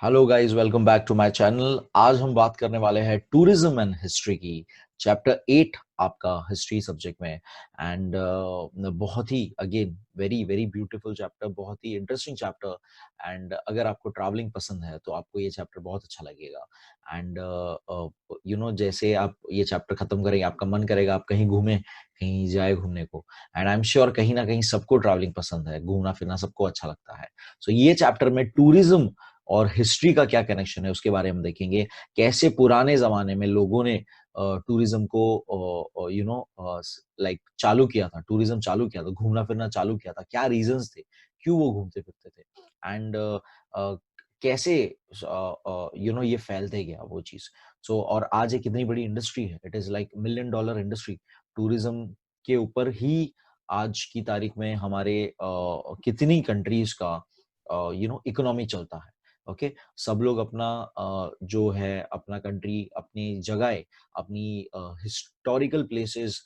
Hello guys, welcome back to my channel. आज हम बात करने वाले हैं टूरिज्म एंड हिस्ट्री की। चैप्टर 8 आपका हिस्ट्री सब्जेक्ट में। एंड बहुत ही again very very beautiful chapter, बहुत ही इंटरेस्टिंग चैप्टर। एंड अगर आपको ट्रैवलिंग पसंद है तो आपको ये चैप्टर बहुत अच्छा लगेगा। एंड जैसे आप ये चैप्टर खत्म करेंगे आपका मन करेगा आप कहीं घूमें, कहीं जाए घूमने को। एंड आई एम श्योर कहीं ना कहीं सबको ट्रैवलिंग पसंद है, घूमना फिरना सबको अच्छा लगता है। सो ये चैप्टर में टूरिज्म और हिस्ट्री का क्या कनेक्शन है उसके बारे में देखेंगे। कैसे पुराने जमाने में लोगों ने टूरिज्म को लाइक चालू किया था, टूरिज्म चालू किया था, घूमना फिरना चालू किया था, क्या रीजंस थे, क्यों वो घूमते फिरते थे। एंड कैसे ये फैलते गया वो चीज। सो और आज एक इतनी बड़ी इंडस्ट्री है, it is like $1 million industry tourism के ऊपर ही। आज की तारीख में हमारे कितनी कंट्रीज का इकोनॉमी चलता है। ओके सब लोग अपना जो है अपना कंट्री, अपनी जगह, अपनी हिस्टोरिकल प्लेसेस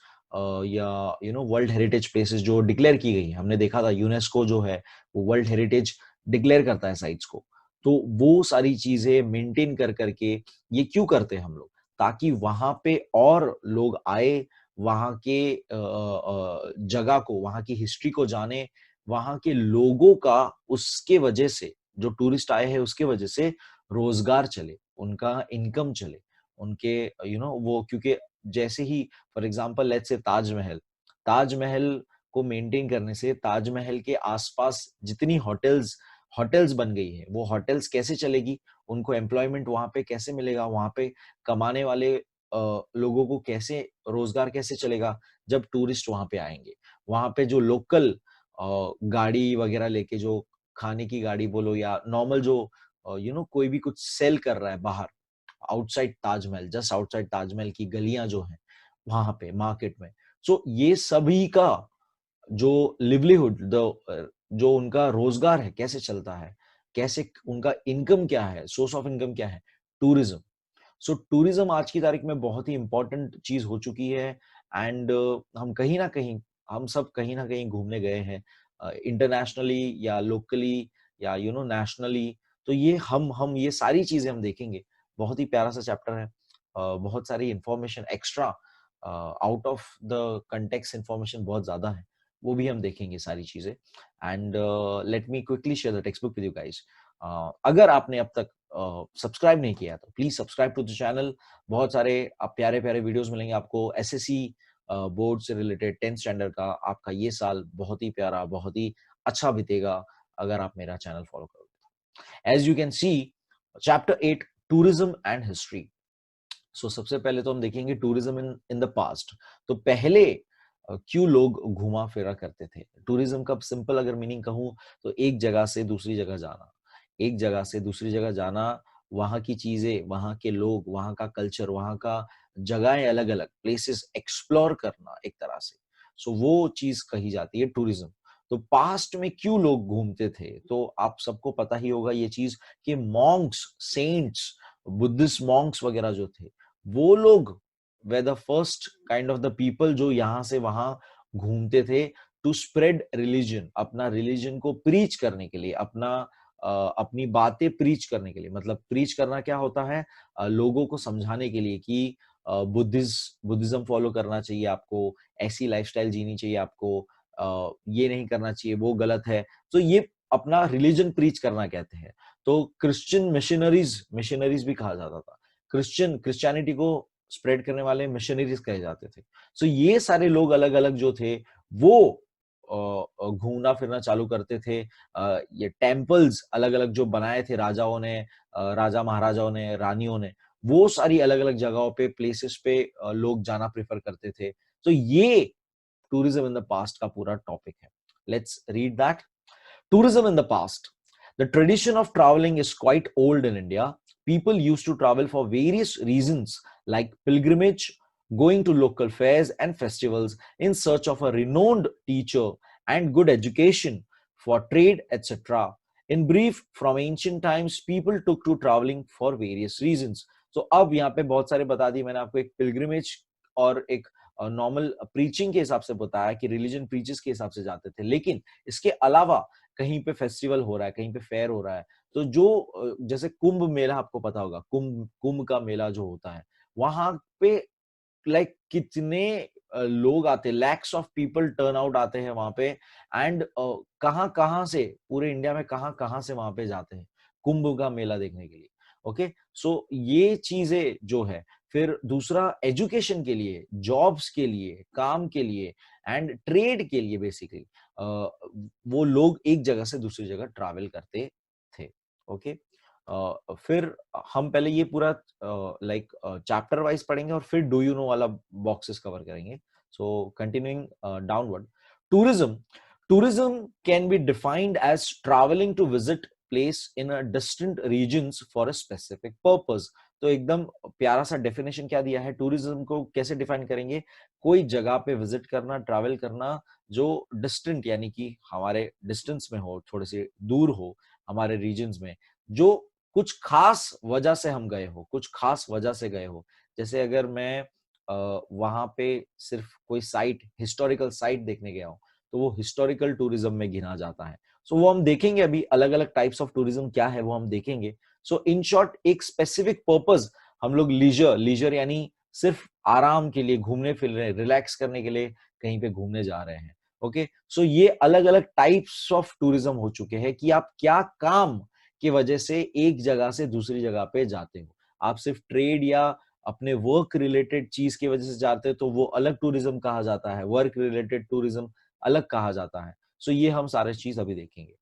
या वर्ल्ड हेरिटेज प्लेसेस जो डिक्लेयर की गई है। हमने देखा था यूनेस्को जो है वो वर्ल्ड हेरिटेज डिक्लेयर करता है साइट्स को। तो वो सारी चीजें मेंटेन कर करके ये क्यों करते हैं हम लोग, ताकि वहां पे और लोग आए, वहां के जगह को, वहां की हिस्ट्री को जाने, वहां के लोगों का उसके वजह से, जो टूरिस्ट आए हैं उसके वजह से रोजगार चले, उनका इनकम चले, उनके वो क्योंकि जैसे ही for example let's say Taj Mahal, Taj Mahal को मेंटेन करने से ताजमहल के आसपास जितनी होटल्स होटल्स बन गई है, वो होटल्स कैसे चलेगी, उनको एम्प्लॉयमेंट वहां पे कैसे मिलेगा, वहां पे कमाने वाले लोगों को कैसे रोजगार कैसे चलेगा जब टूरिस्ट वहां पे आएंगे। वहां पे जो लोकल गाड़ी वगैरह लेके, जो खाने की गाड़ी बोलो या नॉर्मल जो कोई भी कुछ सेल कर रहा है बाहर, outside Taj Mahal, just outside Taj Mahal की गलियां जो हैं वहां पे मार्केट में। सो ये सभी का जो लिवलीहुड, जो उनका रोजगार है कैसे चलता है, कैसे उनका इनकम क्या है, सोर्स ऑफ इनकम क्या है, टूरिज्म। सो टूरिज्म आज की तारीख में बहुत ही इंपॉर्टेंट चीज हो चुकी है। एंड हम कहीं ना कहीं, हम सब कहीं ना कहीं घूमने गए हैं, इंटरनेशनली या लोकली या नेशनली। तो ये हम ये सारी चीजें हम देखेंगे। बहुत ही प्यारा सा चैप्टर है। बहुत सारी information extra, out of the context information बहुत ज्यादा है, वो भी हम देखेंगे सारी चीजें। And let me quickly share the text book with you guys. अगर आपने अब तक सब्सक्राइब नहीं किया तो please subscribe to the channel. बहुत सारे आप प्यारे प्यारे वीडियोस मिलेंगे आपको एसएससी बोर्ड से रिलेटेड, 10th स्टैंडर्ड का। आपका ये साल बहुत ही प्यारा, बहुत ही अच्छा बीतेगा अगर आप मेरा चैनल फॉलो करोगे। As you can see, chapter 8, tourism and history. So सबसे पहले तो हम देखेंगे tourism in in the past. तो पहले क्यों लोग घुमा फिरा करते थे। टूरिज्म का सिंपल अगर मीनिंग कहूं तो एक जगह से दूसरी जगह जाना, एक जगह से दूसरी जगह जाना, वहां की चीजें, वहां के लोग, वहां का कल्चर, वहां का जगहें, अलग अलग प्लेसेस एक्सप्लोर करना एक तरह से। सो वो चीज कही जाती है टूरिज्म। तो पास्ट में क्यों लोग घूमते थे, तो आप सबको पता ही होगा ये चीज कि मॉन्क्स, सेंट्स, बुद्धिस्ट मॉन्क्स वगैरह जो थे, वो लोग way the first kind of the people जो यहाँ से वहां घूमते थे टू स्प्रेड रिलीजन, अपना रिलीजन को प्रीच करने के लिए, अपना अपनी बातें प्रीच करने के लिए। मतलब प्रीच करना क्या होता है, लोगों को समझाने के लिए कि बुद्धिज्म फॉलो करना चाहिए आपको, ऐसी लाइफस्टाइल जीनी चाहिए आपको, ये नहीं करना चाहिए, वो गलत है। तो ये अपना रिलीजन प्रीच करना कहते हैं। तो क्रिश्चियन मिशनरीज, मिशनरीज भी कहा जाता था, क्रिश्चियनिटी को स्प्रेड करने वाले मिशनरीज कहे जाते थे। सो ये सारे लोग अलग अलग जो थे वो घूमना फिरना चालू करते थे। ये टेम्पल्स अलग अलग जो बनाए थे राजाओं ने, राजा महाराजाओं ने, रानियों ने, वो सारी अलग अलग जगहों पे, प्लेसेस पे लोग जाना प्रेफर करते थे। तो ये टूरिज्म इन द पास्ट का पूरा टॉपिक है। Let's read that. Tourism in the past. The tradition of traveling is quite old in India. People used to travel for various reasons like pilgrimage, going to local fairs and festivals in search of a renowned teacher and good education, for trade, etc. In brief, from ancient times, people took to traveling for various reasons. So अब यहाँ पे बहुत सारे बता दिए मैंने आपको, एक पिलग्रिमेज और एक नॉर्मल प्रीचिंग के हिसाब से बताया कि रिलीजन प्रीचेस के हिसाब से जाते थे। लेकिन इसके अलावा कहीं पे फेस्टिवल हो रहा है, कहीं पे फेयर हो रहा है, तो जो जैसे कुंभ मेला आपको पता होगा, कुंभ कुंभ का मेला जो होता है, वहाँ पे लाइक कितने लोग आते हैं, lakhs of people turn out आते हैं वहां पे। एंड कहाँ कहाँ से, पूरे इंडिया में कहाँ कहाँ से वहां पे जाते हैं कुंभ का मेला देखने के लिए। ओके, सो ये चीजें जो है, फिर दूसरा एजुकेशन के लिए, जॉब्स के लिए, काम के लिए एंड ट्रेड के लिए बेसिकली वो लोग एक जगह से दूसरी जगह ट्रैवल करते थे। ओके, फिर हम पहले ये पूरा लाइक चैप्टर वाइज पढ़ेंगे और फिर डू यू नो वाला बॉक्सेस कवर करेंगे। So continuing downward, tourism tourism can be defined as travelling to visit place in a distant regions for a specific purpose. तो एकदम प्यारा सा डेफिनेशन क्या दिया है, टूरिज्म को कैसे डिफाइन करेंगे, कोई जगह पे विजिट करना, ट्रैवल करना जो डिस्टेंट यानी कि हमारे डिस्टेंस में हो, थोड़े से दूर हो हमारे रीजन्स में, जो कुछ खास वजह से हम गए हो, कुछ खास वजह से गए हो। जैसे अगर मैं वहां पे सिर्फ कोई साइट, हिस्टोरिकल साइट देखने गया हूं, तो वो हिस्टोरिकल टूरिज्म में गिना जाता है। सो वो हम देखेंगे, अभी अलग अलग टाइप्स ऑफ टूरिज्म क्या है वो हम देखेंगे। सो इन शॉर्ट, एक स्पेसिफिक पर्पस, हम लोग लीजर लीजर यानी सिर्फ आराम के लिए, घूमने फिरने, रिलैक्स करने के लिए कहीं पे घूमने जा रहे हैं। ओके, सो ये अलग अलग टाइप्स ऑफ टूरिज्म हो चुके हैं कि आप क्या काम की वजह से एक जगह से दूसरी जगह पे जाते हो। आप सिर्फ ट्रेड या अपने वर्क रिलेटेड चीज की वजह से जाते हो तो वो अलग टूरिज्म कहा जाता है, वर्क रिलेटेड टूरिज्म अलग कहा जाता है। सो ये हम सारे चीज अभी देखेंगे।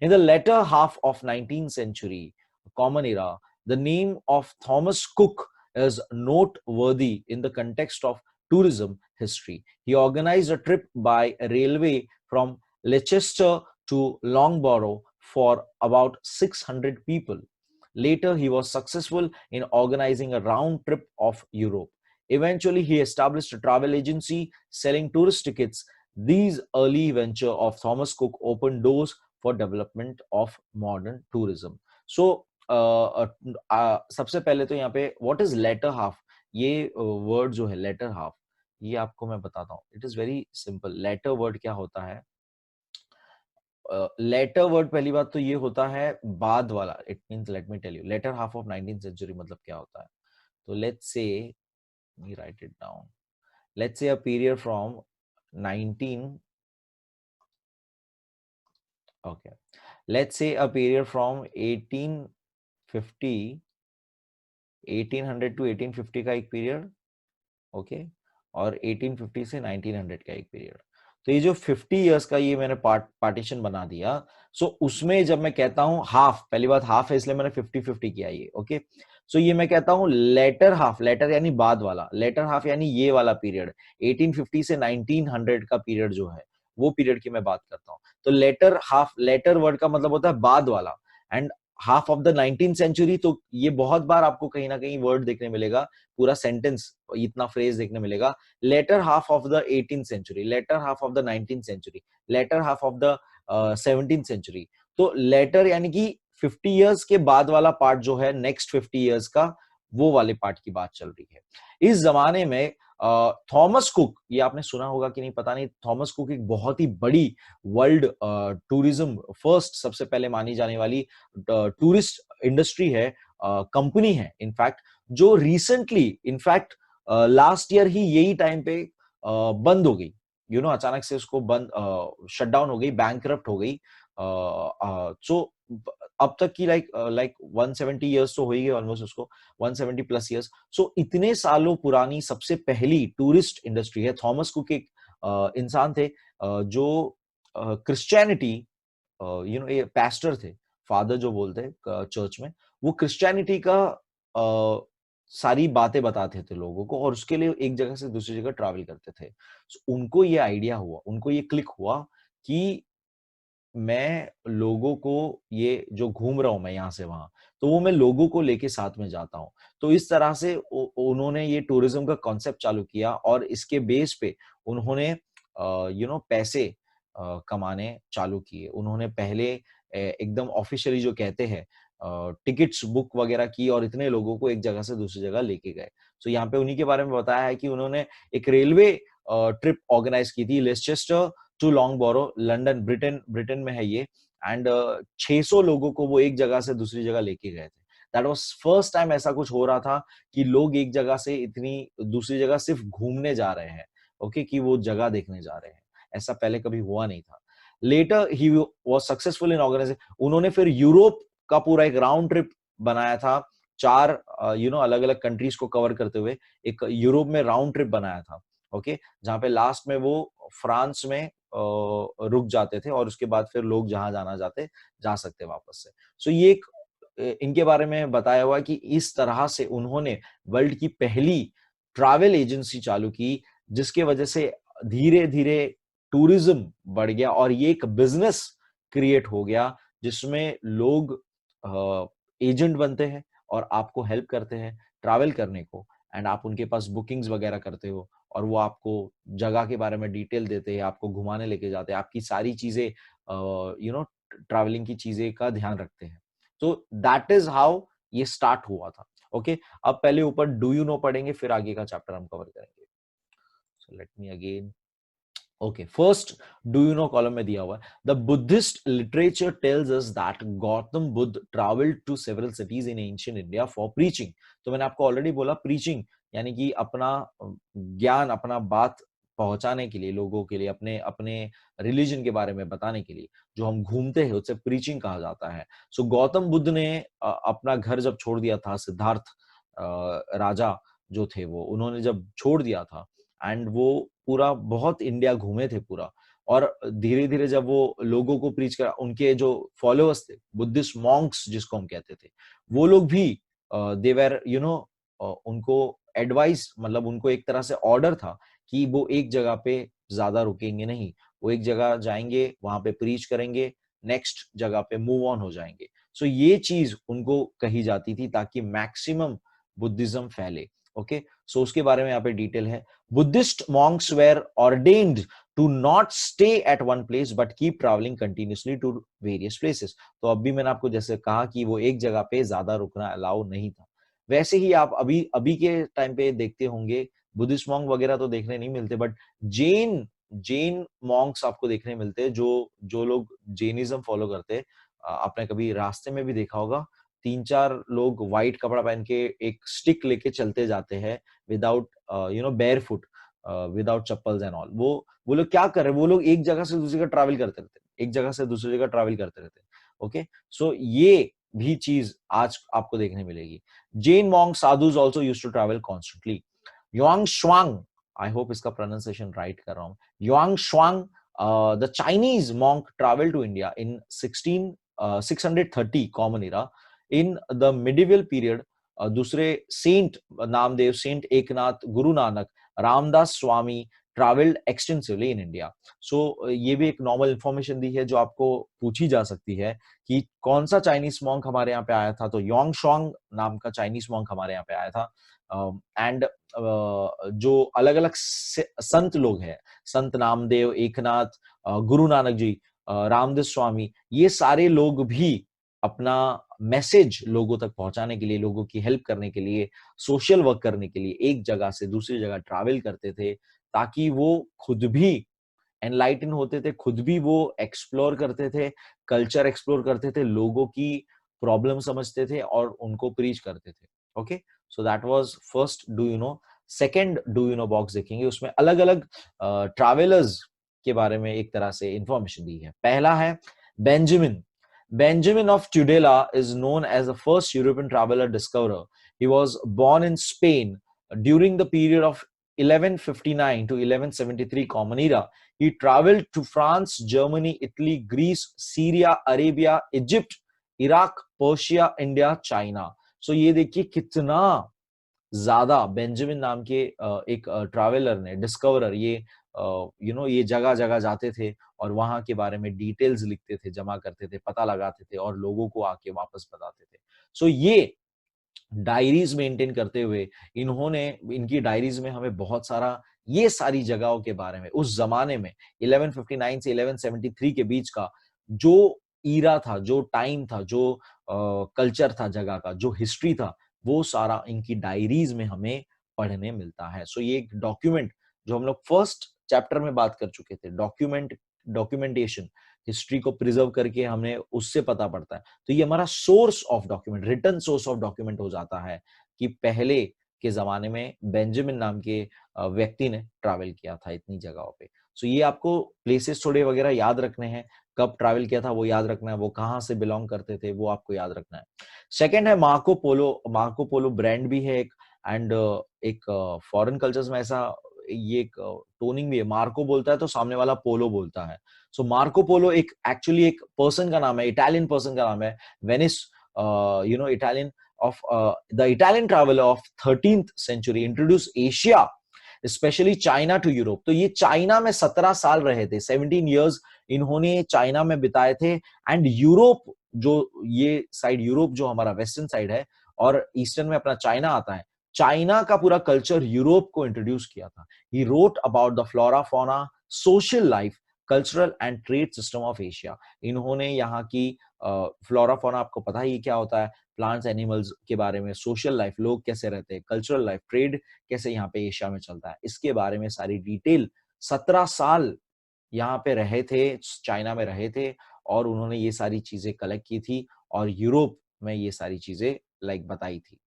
In the latter half of 19th century, common era, the name of Thomas Cook is noteworthy in the context of tourism history. He organized a trip by railway from Leicester to Loughborough for about 600 people. Later, he was successful in organizing a round trip of Europe. Eventually, he established a travel agency selling tourist tickets. These early venture of Thomas Cook opened doors for development of modern tourism. So, सबसे पहले तो यहाँ पे what is latter half, ये word जो है latter half, ये आपको मैं बताता हूँ। It is very simple. Latter word क्या होता है? लेटर वर्ड पहली बात तो ये होता है बाद वाला। It means, let me tell you, latter half of 19th century मतलब क्या होता है। तो let's say, me write it down, let's say a period from 19, okay, let's say a period from 1850, 1800 to 1850 का एक पीरियड, ओके, और 1850 से 1900 का एक पीरियड। तो ये जो 50 इयर्स का ये मैंने पार्टीशन बना दिया। सो उसमें जब मैं कहता हूं हाफ, पहली बात हाफ है इसलिए मैंने 50-50 किया ये। ओके, सो ये मैं कहता हूं लेटर हाफ, लेटर यानी बाद वाला, लेटर हाफ यानी ये वाला पीरियड 1850 से 1900 का पीरियड जो है, वो पीरियड की मैं बात करता हूं। तो लेटर हाफ, लेटर वर्ड का मतलब होता है बाद वाला। And half of the 19th century, तो ये बहुत बार आपको कहीं ना कहीं वर्ड देखने मिलेगा, पूरा सेंटेंस, इतना फ्रेज देखने मिलेगा, latter half of the 18th century, latter half of the 19th century, latter half of the 17th century. तो लेटर यानी कि 50 इयर्स के बाद वाला पार्ट जो है, नेक्स्ट 50 इयर्स का, वो वाले पार्ट की बात चल रही है। इस जमाने में थॉमस कुक, ये आपने सुना होगा कि नहीं पता नहीं, थॉमस कुक एक बहुत ही बड़ी वर्ल्ड टूरिज्म फर्स्ट, सबसे पहले मानी जाने वाली टूरिस्ट इंडस्ट्री है, कंपनी है इनफैक्ट, जो रिसेंटली इनफैक्ट लास्ट ईयर ही यही टाइम पे बंद हो गई। यू नो, अचानक से उसको बंद, शट डाउन हो गई, बैंकरप्ट हो गई। सो अब तक की लाइक 170 इयर्स तो हो ही गए ऑलमोस्ट उसको, 170 प्लस इयर्स। सो इतने सालों पुरानी सबसे पहली टूरिस्ट इंडस्ट्री है। थॉमस कुक एक इंसान थे जो क्रिश्चियनिटी, यू नो, ये पैस्टर थे, फादर जो बोलते हैं चर्च में, वो क्रिश्चियनिटी का सारी बातें बताते थे लोगों को, और उसके लिए एक जगह से दूसरी जगह ट्रैवल करते थे। उनको ये आइडिया हुआ, उनको ये क्लिक हुआ कि मैं लोगों को, ये जो घूम रहा हूं मैं यहाँ से वहां, तो वो मैं लोगों को लेके साथ में जाता हूँ। तो इस तरह से उन्होंने ये टूरिज्म का कॉन्सेप्ट चालू किया, और इसके बेस पे उन्होंने यू नो पैसे कमाने चालू किए। उन्होंने पहले एकदम ऑफिशियली जो कहते हैं टिकट्स बुक वगैरह की, और इतने लोगों को एक जगह से दूसरी जगह लेके गए। तो यहाँ पे उन्हीं के बारे में बताया है कि उन्होंने एक रेलवे ट्रिप ऑर्गेनाइज की थी Leicester to Loughborough, London, Britain, Britain में है ये। एंड 600 लोगों को वो एक जगह से दूसरी जगह लेके गए थे। दैट वाज फर्स्ट टाइम ऐसा कुछ हो रहा था कि लोग एक जगह से इतनी दूसरी जगह सिर्फ घूमने जा रहे हैं, ओके, कि वो जगह देखने जा रहे हैं। ऐसा पहले कभी हुआ नहीं था। Later he was successful in organising, उन्होंने फिर यूरोप का पूरा एक राउंड ट्रिप बनाया था, 4 अलग-अलग कंट्रीज को कवर करते हुए एक यूरोप में राउंड ट्रिप बनाया था, ओके, जहां पे लास्ट में वो फ्रांस में रुक जाते थे और उसके बाद फिर लोग जहां जाना चाहते जा सकते वापस से। सो ये एक इनके बारे में बताया हुआ है कि इस तरह से उन्होंने वर्ल्ड की पहली ट्रैवल एजेंसी चालू की, जिसके वजह से धीरे-धीरे टूरिज्म बढ़ गया और ये एक बिजनेस क्रिएट हो गया, जिसमें लोग एजेंट बनते हैं और आपको हेल्प करते हैं ट्रैवल करने को, एंड आप उनके पास बुकिंग्स वगैरह करते हो और वो आपको जगह के बारे में डिटेल देते हैं, आपको घुमाने लेके जाते हैं, आपकी सारी चीजें ट्रैवलिंग की चीजें का ध्यान रखते हैं। तो दैट इज हाउ ये स्टार्ट हुआ था। ओके, अब पहले ऊपर डू यू नो पढ़ेंगे, फिर आगे का चैप्टर हम कवर करेंगे। So let me again, okay, first do you know column में दिया हुआ है, the Buddhist literature tells us that Gautam Buddha travelled to several cities in ancient India for preaching. तो मैंने आपको ऑलरेडी बोला, प्रीचिंग यानी कि अपना ज्ञान, अपना बात पहुंचाने के लिए, लोगों के लिए, अपने अपने रिलीजन के बारे में बताने के लिए जो हम घूमते हैं उसे प्रीचिंग कहा जाता है। सो गौतम बुद्ध ने अपना घर जब छोड़ दिया था, सिद्धार्थ राजा जो थे वो, उन्होंने जब छोड़ दिया था एंड वो पूरा बहुत इंडिया घूमे थे पूरा, और धीरे धीरे जब वो लोगों को प्रीच करा, उनके जो फॉलोअर्स थे, बुद्धिस्ट मॉन्क्स जिसको हम कहते थे, वो लोग भी देवर उनको एडवाइस, मतलब उनको एक तरह से ऑर्डर था कि वो एक जगह पे ज्यादा रुकेंगे नहीं, वो एक जगह जाएंगे, वहां पे प्रीच करेंगे, नेक्स्ट जगह पे मूव ऑन हो जाएंगे। सो ये चीज उनको कही जाती थी ताकि मैक्सिमम बुद्धिज्म फैले। ओके, सो उसके बारे में यहाँ पे डिटेल है। Buddhist monks were ordained to not stay at one place but keep traveling continuously to various places। तो अभी मैंने आपको जैसे कहा कि वो एक जगह पे ज्यादा रुकना अलाउ नहीं था, वैसे ही आप अभी अभी के टाइम पे देखते होंगे, बुद्धिस्ट मॉन्क वगैरह तो देखने नहीं मिलते, बट जैन जैन मॉन्क्स आपको देखने मिलते हैं, जो जो लोग जैनिज्म फॉलो करते हैं। आपने कभी रास्ते में भी देखा होगा, 3-4 लोग व्हाइट कपड़ा पहन के एक स्टिक लेके चलते जाते हैं without bear foot, without chappals and all. वो लोग क्या कर रहे हैं, वो लोग एक जगह से दूसरी जगह ट्रैवल करते रहते हैं, एक जगह से दूसरी जगह ट्रैवल करते रहते हैं। ओके, सो ये भी चीज आज आपको देखने मिलेगी। Jain monk sadhus also used to travel constantly. Xuanzang, I hope इसका प्रोनाउंसिएशन राइट कर रहा हूं, Xuanzang, the Chinese monk travel to India in 630 common era. In the medieval period दूसरे saint Namdev, saint Eknath, Guru Nanak, Ramdas Swami travelled extensively in India. So ये भी एक normal information दी है जो आपको पूछी जा सकती है कि कौन सा चाइनीज मॉन्क हमारे यहाँ पे आया था, तो योंग शॉन्ग नाम का चाइनीज मॉन्क हमारे यहाँ पे आया था। एंड जो अलग अलग संत लोग हैं, संत नामदेव, एकनाथ, गुरु नानक जी, रामदास स्वामी, ये सारे लोग भी अपना मैसेज लोगों तक पहुंचाने के लिए, लोगों की हेल्प करने के लिए, सोशल वर्क करने के लिए एक जगह से दूसरी जगह ट्रैवल करते थे, ताकि वो खुद भी एनलाइटन होते थे, खुद भी वो एक्सप्लोर करते थे, कल्चर एक्सप्लोर करते थे, लोगों की प्रॉब्लम समझते थे और उनको प्रीच करते थे। Okay, so that was first do you no. Second do you no box देखेंगे, उसमें अलग अलग ट्रैवलर्स के बारे में एक तरह से इंफॉर्मेशन दी है। पहला है Benjamin. Benjamin of Tudela is known as the first European traveler discoverer. He was born in Spain during the period of 1159 to 1173 Common Era. He traveled to France, Germany, Italy, Greece, Syria, Arabia, Egypt, Iraq, Persia, India, China. So ये देखिए कितना ज्यादा Benjamin नाम के एक traveller ने, discoverer, ये ये जगह जगह जाते थे और वहां के बारे में डिटेल्स लिखते थे, जमा करते थे, पता लगाते थे और लोगों को आके वापस बताते थे। सो ये डायरीज मेंटेन करते हुए इन्होंने, इनकी डायरीज में हमें बहुत सारा ये सारी जगहों के बारे में, उस जमाने में 1159 से 1173 के बीच का जो ईरा था, जो टाइम था, जो कल्चर था जगह का, जो हिस्ट्री था, वो सारा इनकी डायरीज में हमें पढ़ने मिलता है। सो ये एक डॉक्यूमेंट जो हम लोग फर्स्ट चैप्टर में बात कर चुके थे, डॉक्यूमेंट डॉक्यूमेंटेशन, हिस्ट्री को प्रिजर्व करके हमें उससे पता पड़ता है। तो ये हमारा source of document, written source of document हो जाता है कि पहले के ज़माने में बेंजामिन नाम के व्यक्ति ने ट्रैवल किया था इतनी जगहों पे। सो ये आपको प्लेसेस थोड़े वगैरह याद रखने हैं, कब ट्रैवल किया था वो याद रखना है, वो कहाँ से बिलॉन्ग करते थे वो आपको याद रखना है। सेकंड है Marco Polo. Marco Polo brand भी है एक, एंड एक फॉरेन कल्चर्स में ऐसा ये एक टोनिंग भी है, मार्को बोलता है तो सामने वाला पोलो बोलता है। सो मार्को पोलो एक एक्चुअली एक पर्सन का नाम है, इटालियन पर्सन का नाम है, Venice Italian of the Italian traveler of 13th century introduced Asia, especially China to Europe। तो ये चाइना में 17 साल रहे थे, 17 years इन्होंने चाइना में बिताए थे। एंड यूरोप, जो ये साइड यूरोप जो हमारा वेस्टर्न साइड है और ईस्टर्न में अपना चाइना आता है, चाइना का पूरा कल्चर यूरोप को इंट्रोड्यूस किया था। He wrote about the flora fauna, social life, cultural and trade system of Asia. इन्होंने यहाँ की फ्लोरा फौना, आपको पता ही क्या होता है, प्लांट्स एनिमल्स के बारे में, सोशल लाइफ, लोग कैसे रहते हैं, कल्चरल लाइफ, ट्रेड कैसे यहाँ पे एशिया में चलता है, इसके बारे में सारी डिटेल 17 साल यहाँ पे रहे थे, चाइना में रहे थे, और उन्होंने ये सारी चीजें कलेक्ट की थी और यूरोप में ये सारी चीजें लाइक बताई थी।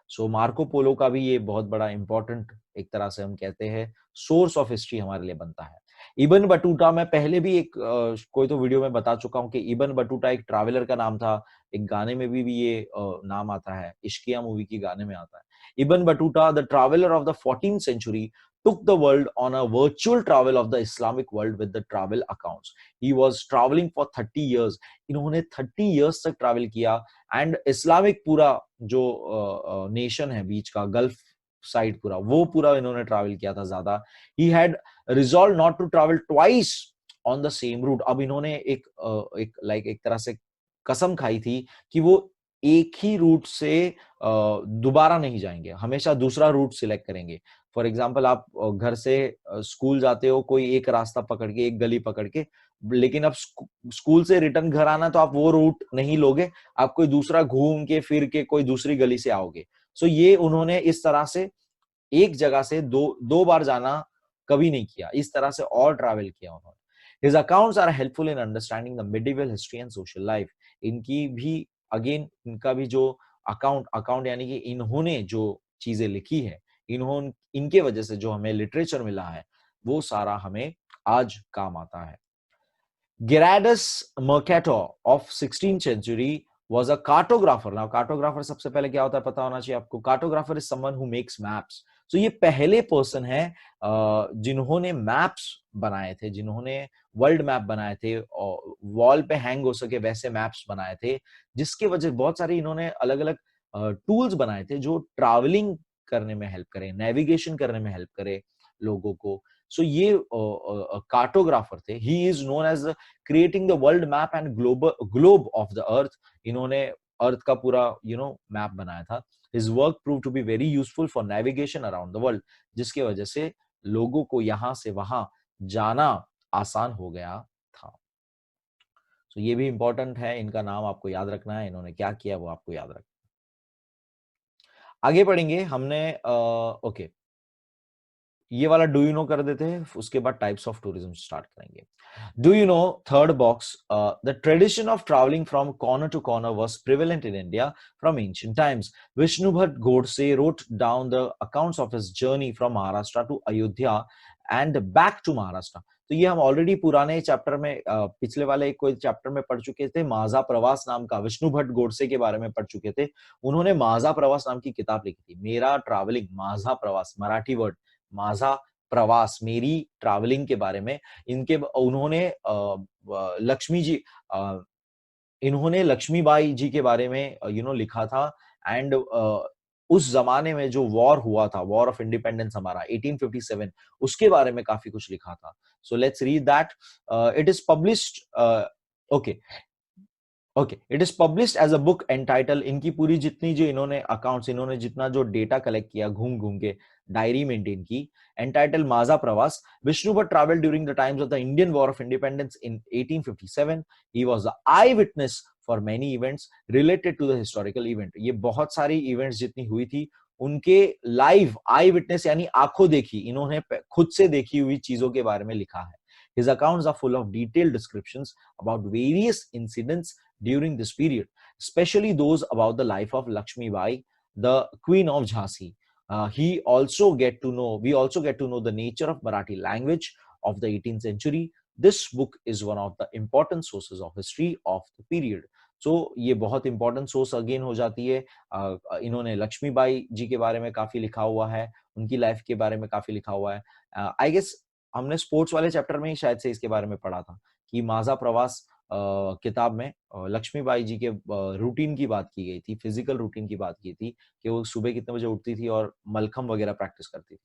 सो मार्को पोलो का भी ये बहुत बड़ा इंपॉर्टेंट, एक तरह से हम कहते हैं, सोर्स ऑफ हिस्ट्री हमारे लिए बनता है। इब्न बटूटा, मैं पहले भी एक कोई तो वीडियो में बता चुका हूँ कि इब्न बटूटा एक ट्रैवलर का नाम था। एक गाने में भी ये नाम आता है, इश्किया मूवी की गाने में आता है। Ibn Battuta, the traveller of the 14th century, took the world on a virtual travel of the Islamic world with the travel accounts. He was traveling for 30 years। इन्होंने 30 years तक ट्रैवल किया, and Islamic पूरा जो nation है बीच का, gulf side पूरा, वो पूरा इन्होंने ट्रैवल किया था ज्यादा। He had resolve not to travel twice on the same route. अब इन्होंने एक तरह से कसम खाई थी कि वो एक ही रूट से दोबारा नहीं जाएंगे, हमेशा दूसरा रूट सिलेक्ट करेंगे। फॉर एग्जाम्पल, आप घर से स्कूल जाते हो कोई एक रास्ता पकड़ के, एक गली पकड़ के, लेकिन अब स्कूल से रिटर्न घर आना तो आप वो रूट नहीं लोगे, आप कोई दूसरा घूम के फिर के कोई दूसरी गली से आओगे। सो ये उन्होंने इस तरह से एक जगह से दो दो बार जाना कभी नहीं किया, इस तरह से और ट्रैवल किया उन्होंने। His accounts are helpful in understanding the medieval history and social life। इनकी भी अगेन, इनका भी जो अकाउंट अकाउंट यानी कि इन्होंने जो चीजें लिखी है, इनके वजह से जो हमें लिटरेचर मिला है, वो सारा हमें आज काम आता है। Gerardus Mercator of 16th century was a cartographer। Now cartographer सबसे पहले क्या होता है पता होना चाहिए आपको। Cartographer is someone who makes maps। So ये पहले पर्सन है जिन्होंने मैप्स बनाए थे, जिन्होंने वर्ल्ड मैप बनाए थे और वॉल पे हैंग हो सके वैसे मैप्स बनाए थे, जिसके वजह बहुत सारी इन्होंने अलग अलग टूल्स बनाए थे जो ट्रैवलिंग करने में हेल्प करें, नेविगेशन करने में हेल्प करे लोगों को। सो ये कार्टोग्राफर थे। He is known as creating the world map and globe of the earth. इन्होंने अर्थ का पूरा मैप बनाया था। His work prove to be very useful for navigation around the world, जिसकी वजह से लोगों को यहाँ से वहां जाना आसान हो गया था। सो ये भी इंपॉर्टेंट है, इनका नाम आपको याद रखना है, इन्होंने क्या किया वो आपको याद रखना है। आगे बढ़ेंगे, हमने ओके ये वाला डू यू नो कर देते हैं, उसके बाद टाइप्स ऑफ टूरिज्म स्टार्ट करेंगे। Do you know, third box, the tradition of travelling from corner to corner was prevalent in India from ancient times. Vishnu Bhatt Godse wrote down the accounts of his journey from Maharashtra to Ayodhya and back to Maharashtra. तो ये हम already पुराने chapter में, पिछले वाले कोई chapter में पढ़ चुके थे। माझा प्रवास नाम का, विष्णु भट्ट गोडसे के बारे में पढ़ चुके थे। उन्होंने माझा प्रवास नाम की किताब लिखी थी। मेरा ट्रैवलिंग, माझा प्रवास मराठी वर्ड, माझा प्रवास, मेरी ट्रैवलिंग के बारे में। उन्होंने लक्ष्मी जी, इन्होंने लक्ष्मीबाई जी के बारे में लिखा था। एंड उस जमाने में जो वॉर हुआ था, वॉर ऑफ इंडिपेंडेंस हमारा 1857, उसके बारे में काफी कुछ लिखा था। So let's read that. It is published, it is published as a book entitle. इनकी पूरी जितनी जो इन्होंने अकाउंट्स, इन्होंने जितना जो डेटा कलेक्ट किया घूम घूम के, डायरी मेंटेन की, entitle Majha Pravas. Vishnu Bhatt travelled during the times of the Indian war of independence in 1857। He was the eye witness for many events related to the historical event. ये बहुत सारी इवेंट्स जितनी हुई थी उनके लाइव आई विटनेस यानी आंखों देखी, इन्होंने खुद से देखी हुई चीजों के बारे में लिखा है। His accounts are full of detailed descriptions about various incidents during this period, especially those about the life of Lakshmi Bai, the Queen of Jhansi. We also get to know the nature of Marathi language of the 18th century. This book is one of the important sources of history of the period. So ये बहुत important source again हो जाती है। इन्होंने लक्ष्मीबाई जी के बारे में काफी लिखा हुआ है, उनकी लाइफ के बारे में काफी लिखा हुआ है। आई गेस हमने स्पोर्ट्स वाले चैप्टर में ही शायद से इसके बारे में पढ़ा था कि माझा प्रवास किताब में लक्ष्मीबाई जी के रूटीन की बात की गई थी, फिजिकल रूटीन की बात की थी कि वो सुबह कितने बजे उठती थी और मलखम वगैरह प्रैक्टिस करती थी।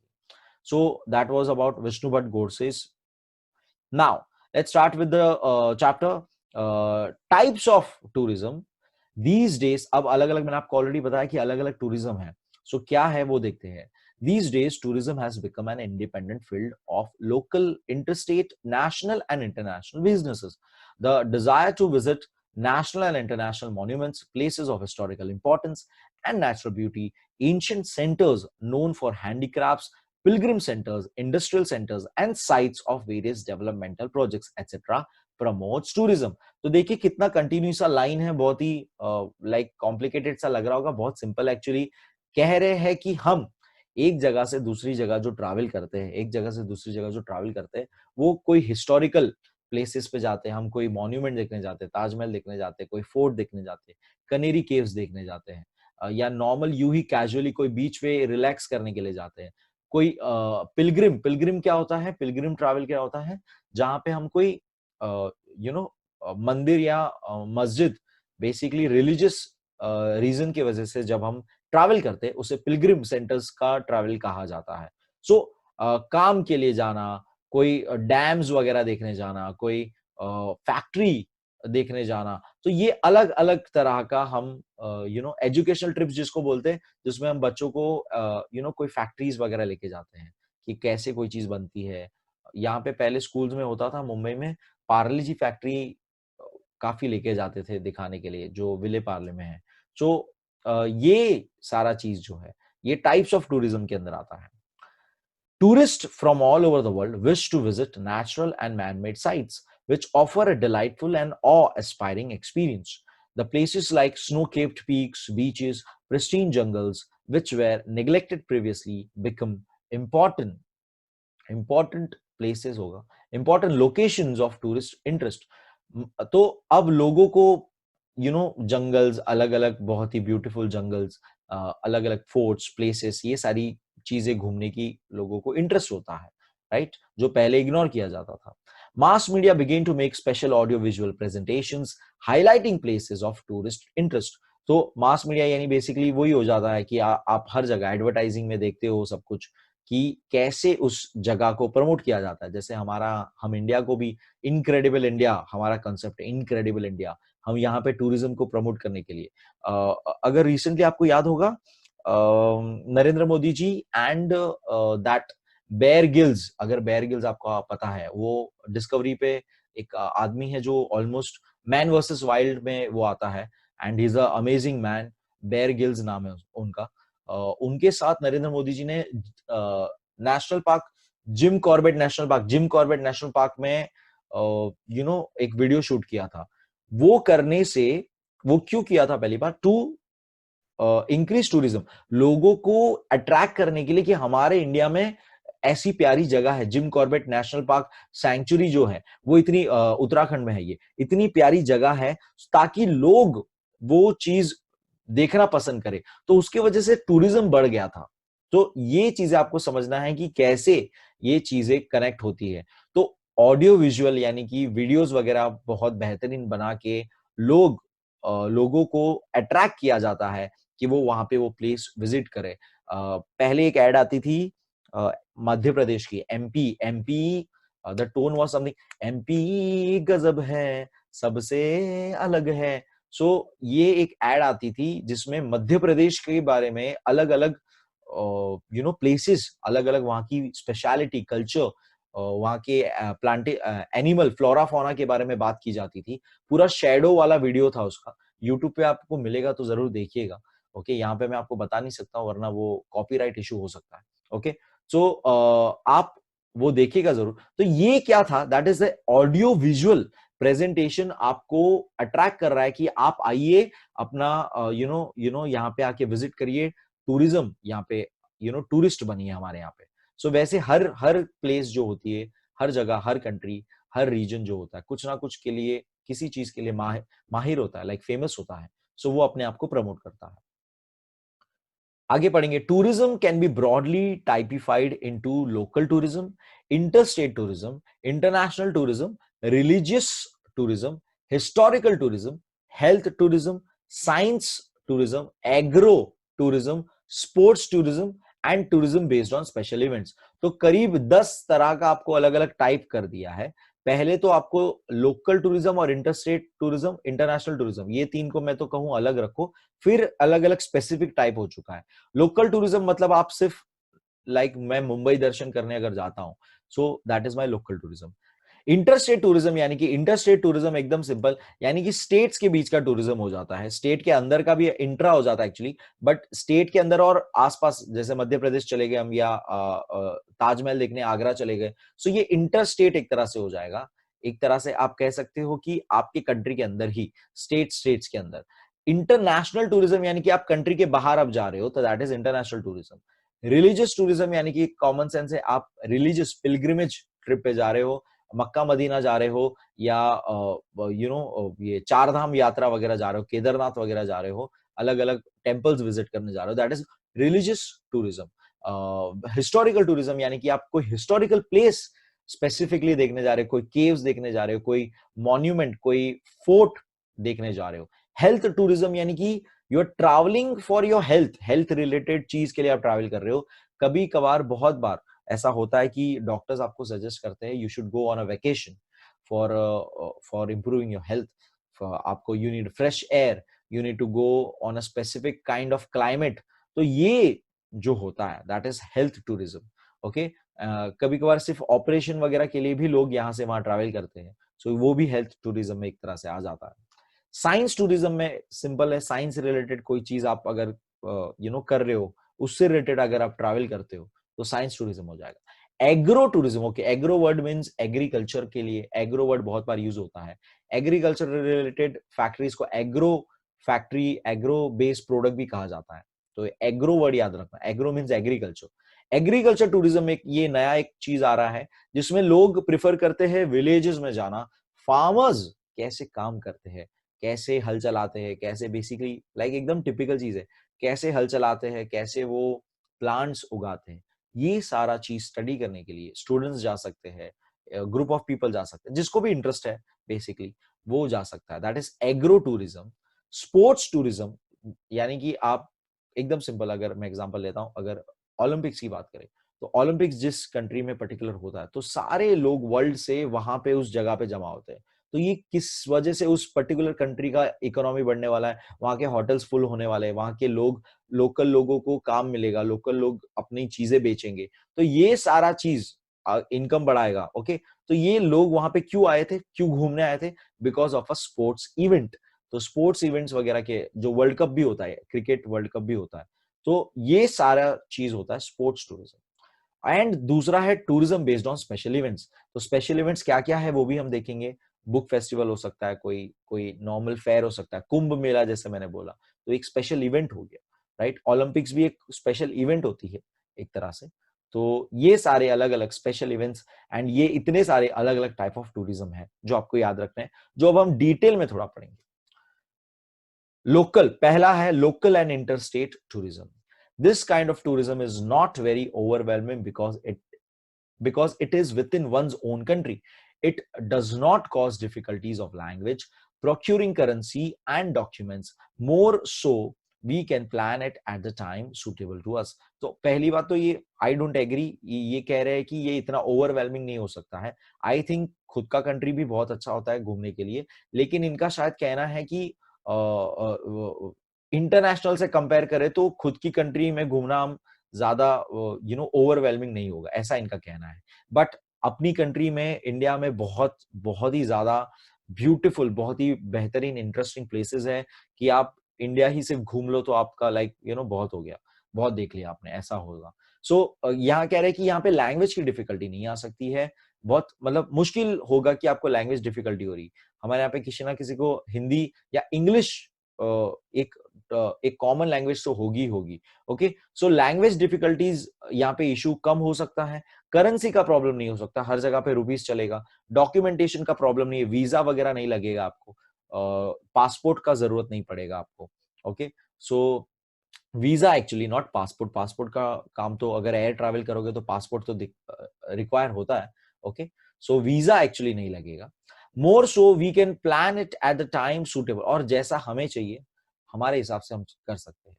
So that was about Vishnu Bhatt Godse's. Now, let's start with the chapter types of tourism. These days, अब अलग-अलग मैंने आपको ऑलरेडी बताया कि अलग-अलग टूरिज्म है. सो क्या है वो देखते हैं. These days, tourism has become an independent field of local, interstate, national, and international businesses. The desire to visit national and international monuments, places of historical importance, and natural beauty, ancient centers known for handicrafts, pilgrim centers, industrial centers, and sites of various developmental projects, etc. promotes tourism. तो देखिए कितना continue सा line है, बहुत ही like complicated सा लग रहा होगा, बहुत सिंपल एक्चुअली कह रहे हैं कि हम एक जगह से दूसरी जगह जो ट्रैवल करते हैं, एक जगह से दूसरी जगह जो ट्रैवल करते हैं, वो कोई हिस्टोरिकल प्लेसेस पे जाते हैं, हम कोई मॉन्यूमेंट देखने जाते हैं, ताजमहल देखने जाते हैं, कोई फोर्ट देखने जाते हैं, कनेरी केव्स देखने जाते हैं, या नॉर्मल यूं ही कैजुअली कोई बीच पे रिलैक्स करने के लिए जाते हैं। कोई पिलग्रिम पिलग्रिम क्या होता है, पिलग्रिम ट्रैवल क्या होता है, जहां पे हम कोई यू नो मंदिर या मस्जिद, बेसिकली रिलीजियस रीजन की वजह से जब हम ट्रैवल करते हैं उसे पिलग्रिम सेंटर्स का ट्रैवल कहा जाता है। सो काम के लिए जाना, कोई डैम्स वगैरह देखने जाना, कोई फैक्ट्री देखने जाना, तो ये अलग अलग तरह का हम एजुकेशनल ट्रिप्स जिसको बोलते हैं, जिसमें हम बच्चों को कोई फैक्ट्रीज वगैरह लेके जाते हैं कि कैसे कोई चीज बनती है। यहाँ पे पहले स्कूल्स में होता था, मुंबई में पार्ले जी फैक्ट्री काफी लेके जाते थे दिखाने के लिए, जो विले पार्ले में है। सो ये सारा चीज जो है, ये टाइप्स ऑफ टूरिज्म के अंदर आता है। Tourists from all over the world wish to visit natural and man-made sites, which offer a delightful and awe-inspiring experience. The places like snow-capped peaks, beaches, pristine jungles, which were neglected previously, become important places होगा, important locations of tourist interest. तो अब लोगों को jungles, अलग अलग बहुत ही beautiful jungles, अलग अलग फोर्ट्स, प्लेसेस, ये सारी चीजें घूमने की लोगों को इंटरेस्ट होता है, राइट, जो पहले इग्नोर किया जाता था। Mass media began to make special audio visual presentations highlighting places of tourist interest. तो मास मीडिया यानी बेसिकली वही हो जाता है कि आप हर जगह एडवर्टाइजिंग में देखते हो सब कुछ कि कैसे उस जगह को प्रमोट किया जाता है। जैसे हम इंडिया को भी इनक्रेडिबल इंडिया, हमारा कंसेप्ट है इनक्रेडिबल इंडिया, हम यहाँ पे टूरिज्म को प्रमोट करने के लिए अगर रिसेंटली आपको याद होगा, नरेंद्र मोदी जी एंड दैट बेयर गिल्स, अगर बेयर गिल्स आपको पता है, वो डिस्कवरी पे एक आदमी है जो ऑलमोस्ट मैन वर्सेस वाइल्ड में वो आता है, and he is a amazing man, Bear Grylls नाम है उनका। उनके साथ नरेंद्र मोदी जी ने national park, Jim Corbett national park में एक वीडियो शूट किया था। वो करने से, वो क्यों किया था, पहली बार टू इंक्रीज टूरिज्म, लोगों को अट्रैक्ट करने के लिए कि हमारे इंडिया में ऐसी प्यारी जगह है। Gym Corbett national park sanctuary जो है वो इतनी उत्तराखंड में है, ये इतनी प्यारी जगह है ताकि लोग वो चीज देखना पसंद करें, तो उसकी वजह से टूरिज्म बढ़ गया था। तो ये चीजें आपको समझना है कि कैसे ये चीजें कनेक्ट होती है। तो ऑडियो विजुअल यानी कि वीडियोस वगैरह बहुत बेहतरीन बना के लोगों को अट्रैक्ट किया जाता है कि वो वहां पे वो प्लेस विजिट करे। पहले एक एड आती थी मध्य प्रदेश की, MP, the tone was something, MP गजब है, सबसे अलग है। सो ये एक एड आती थी जिसमें मध्य प्रदेश के बारे में अलग अलग प्लेसेस, अलग अलग वहां की स्पेशलिटी, कल्चर, वहां के प्लांटे एनिमल फ्लोरा फौना के बारे में बात की जाती थी। पूरा शेडो वाला वीडियो था उसका, यूट्यूब पे आपको मिलेगा तो जरूर देखिएगा। ओके, यहाँ पे मैं आपको बता नहीं सकता हूँ वरना वो कॉपीराइट इशू हो सकता है। ओके, सो आप वो देखिएगा जरूर। तो ये क्या था, that is the audio visual presentation, आपको अट्रैक्ट कर रहा है कि आप आइए अपना यहाँ पे आके विजिट करिए, टूरिज्म यहाँ पे, टूरिस्ट बनिए हमारे यहाँ पे। सो वैसे हर हर प्लेस जो होती है, हर जगह, हर कंट्री, हर रीजन जो होता है, कुछ ना कुछ के लिए, किसी चीज के लिए माहिर होता है, लाइक फेमस होता है। सो वो अपने आप को प्रमोट करता है। आगे पढ़ेंगे। Tourism can be broadly typified into local tourism, interstate tourism, international tourism, religious tourism, historical tourism, health tourism, science tourism, agro tourism, sports tourism and tourism based on special events. तो करीब 10 तरह का आपको अलग अलग टाइप कर दिया है। पहले तो आपको लोकल टूरिज्म और इंटरस्टेट टूरिज्म, इंटरनेशनल टूरिज्म, ये तीन को मैं तो कहूं अलग रखो। फिर अलग अलग स्पेसिफिक टाइप हो चुका है। लोकल टूरिज्म मतलब आप सिर्फ, लाइक मैं मुंबई दर्शन करने अगर जाता हूं, सो that is my local tourism. Interstate tourism यानी कि, इंटरस्टेट टूरिज्म एकदम सिंपल, यानी कि स्टेट्स के बीच का टूरिज्म हो जाता है, स्टेट के अंदर का भी इंट्रा हो जाता है एक्चुअली, बट स्टेट के अंदर और आसपास, जैसे मध्य प्रदेश चले गए हम, या ताजमहल देखने आगरा चले गए, सो ये इंटरस्टेट एक तरह से हो जाएगा। एक तरह से आप कह सकते हो कि आपके कंट्री के अंदर ही, स्टेट्स के अंदर। इंटरनेशनल टूरिज्म यानी कि आप कंट्री के बाहर अब जा रहे हो, तो that is international tourism. Religious tourism यानी कि कॉमन सेंस है, आप रिलीजियस पिलग्रिमेज ट्रिप पे जा रहे हो, मक्का मदीना जा रहे हो, या ये चार धाम यात्रा वगैरह जा रहे हो, केदारनाथ वगैरह जा रहे हो, अलग अलग टेम्पल्स विजिट करने जा रहे हो, that is religious tourism. Historical tourism यानी कि आप कोई हिस्टोरिकल प्लेस स्पेसिफिकली देखने जा रहे हो, कोई केव्स देखने जा रहे हो, कोई मॉन्यूमेंट, कोई फोर्ट देखने जा रहे हो। हेल्थ टूरिज्म यानी कि you are travelling for your health, health related चीज के लिए आप ट्रैवल कर रहे हो। कभी कभार, बहुत बार ऐसा होता है कि डॉक्टर्स आपको सजेस्ट करते हैं you should go on a vacation for for improving your health. आपको, you need fresh air, you need to go on a specific kind of climate. तो ये जो होता है that is health tourism. Okay, कभी कभार सिर्फ ऑपरेशन वगैरह के लिए भी लोग यहाँ से वहां ट्रैवल करते हैं, सो वो भी हेल्थ टूरिज्म में एक तरह से आ जाता है। साइंस टूरिज्म में सिंपल है, साइंस रिलेटेड कोई चीज आप अगर कर रहे हो, उससे रिलेटेड अगर आप ट्रैवल करते हो, तो साइंस टूरिज्म हो जाएगा। Agro tourism, okay, agro word means agriculture के लिए, एग्रो वर्ड बहुत बार यूज होता है। एग्रीकल्चर रिलेटेड फैक्ट्रीज को agro factory, agro based product भी कहा जाता है। तो एग्रो वर्ड याद रखना, agro means agriculture. Agriculture tourism एक, ये नया एक चीज आ रहा है जिसमें लोग प्रिफर करते हैं विलेजेस में जाना। फार्मर्स कैसे काम करते हैं, कैसे हल चलाते हैं, कैसे बेसिकली लाइक एकदम टिपिकल चीज है, कैसे हल चलाते हैं, कैसे वो प्लांट्स उगाते हैं, ये सारा चीज स्टडी करने के लिए स्टूडेंट्स जा सकते हैं, ग्रुप ऑफ पीपल जा सकते हैं, जिसको भी इंटरेस्ट है बेसिकली वो जा सकता है। That is agro tourism. Sports tourism यानी कि आप, एकदम सिंपल अगर मैं एग्जांपल लेता हूं, अगर ओलंपिक्स की बात करें, तो ओलंपिक्स जिस कंट्री में पर्टिकुलर होता है, तो सारे लोग वर्ल्ड से वहां पे उस जगह पे जमा होते हैं। तो ये किस वजह से उस पर्टिकुलर कंट्री का इकोनॉमी बढ़ने वाला है, वहां के होटल्स फुल होने वाले हैं, वहां के लोग, लोकल लोगों को काम मिलेगा, लोकल लोग अपनी चीजें बेचेंगे, तो ये सारा चीज इनकम बढ़ाएगा। ओके, तो ये लोग वहां पे क्यों आए थे, क्यों घूमने आए थे? Because of a sports event. तो स्पोर्ट्स इवेंट्स वगैरह के, जो वर्ल्ड कप भी होता है, क्रिकेट वर्ल्ड कप भी होता है, तो ये सारा चीज होता है स्पोर्ट्स टूरिज्म। एंड दूसरा है tourism based on special events. तो स्पेशल इवेंट्स क्या क्या है वो भी हम देखेंगे। बुक फेस्टिवल हो सकता है, कोई कोई नॉर्मल फेयर हो सकता है, कुंभ मेला जैसे मैंने बोला, तो एक स्पेशल इवेंट हो गया, राइट? ओलंपिक्स भी एक स्पेशल इवेंट होती है एक तरह से। तो ये सारे अलग अलग स्पेशल इवेंट्स, एंड ये इतने सारे अलग अलग टाइप ऑफ टूरिज्म है जो आपको याद रखना है, जो अब हम डिटेल में थोड़ा पढ़ेंगे। लोकल, पहला है local and interstate tourism. This kind of tourism is not very overwhelming because it is within one's own country. It does not cause difficulties of language, procuring currency and documents. More so, we can plan it at the time suitable to us. तो पहली बात तो ये, I don't agree, ये कह रहे हैं कि ये इतना ओवरवेलमिंग नहीं हो सकता है। आई थिंक खुद का कंट्री भी बहुत अच्छा होता है घूमने के लिए, लेकिन इनका शायद कहना है कि इंटरनेशनल से कंपेयर करें तो खुद की कंट्री में घूमना हम ज्यादा ओवरवेलमिंग नहीं होगा, ऐसा इनका कहना है। बट अपनी कंट्री में, इंडिया में बहुत बहुत ही ज्यादा ब्यूटीफुल, बहुत ही बेहतरीन इंटरेस्टिंग प्लेसेस है कि आप इंडिया ही सिर्फ घूम लो तो आपका लाइक बहुत हो गया, बहुत देख लिया आपने, ऐसा होगा। सो यहाँ कह रहे हैं कि यहाँ पे लैंग्वेज की डिफिकल्टी नहीं आ सकती है, बहुत मतलब मुश्किल होगा कि आपको लैंग्वेज डिफिकल्टी हो रही। हमारे यहाँ पे किसी ना किसी को हिंदी या इंग्लिश एक एक कॉमन लैंग्वेज तो होगी होगी। ओके, सो लैंग्वेज डिफिकल्टीज यहाँ पे इशू कम हो सकता है। करेंसी का प्रॉब्लम नहीं हो सकता, हर जगह पे रुपीस चलेगा। डॉक्यूमेंटेशन का प्रॉब्लम नहीं है, वीजा वगैरह नहीं लगेगा आपको, पासपोर्ट का जरूरत नहीं पड़ेगा आपको। Okay, so visa actually not passport, passport का काम तो अगर एयर ट्रैवल करोगे तो पासपोर्ट तो रिक्वायर होता है। ओके, सो वीजा एक्चुअली नहीं लगेगा। More so we can plan it at the time suitable, और जैसा हमें चाहिए हमारे हिसाब से हम कर सकते हैं।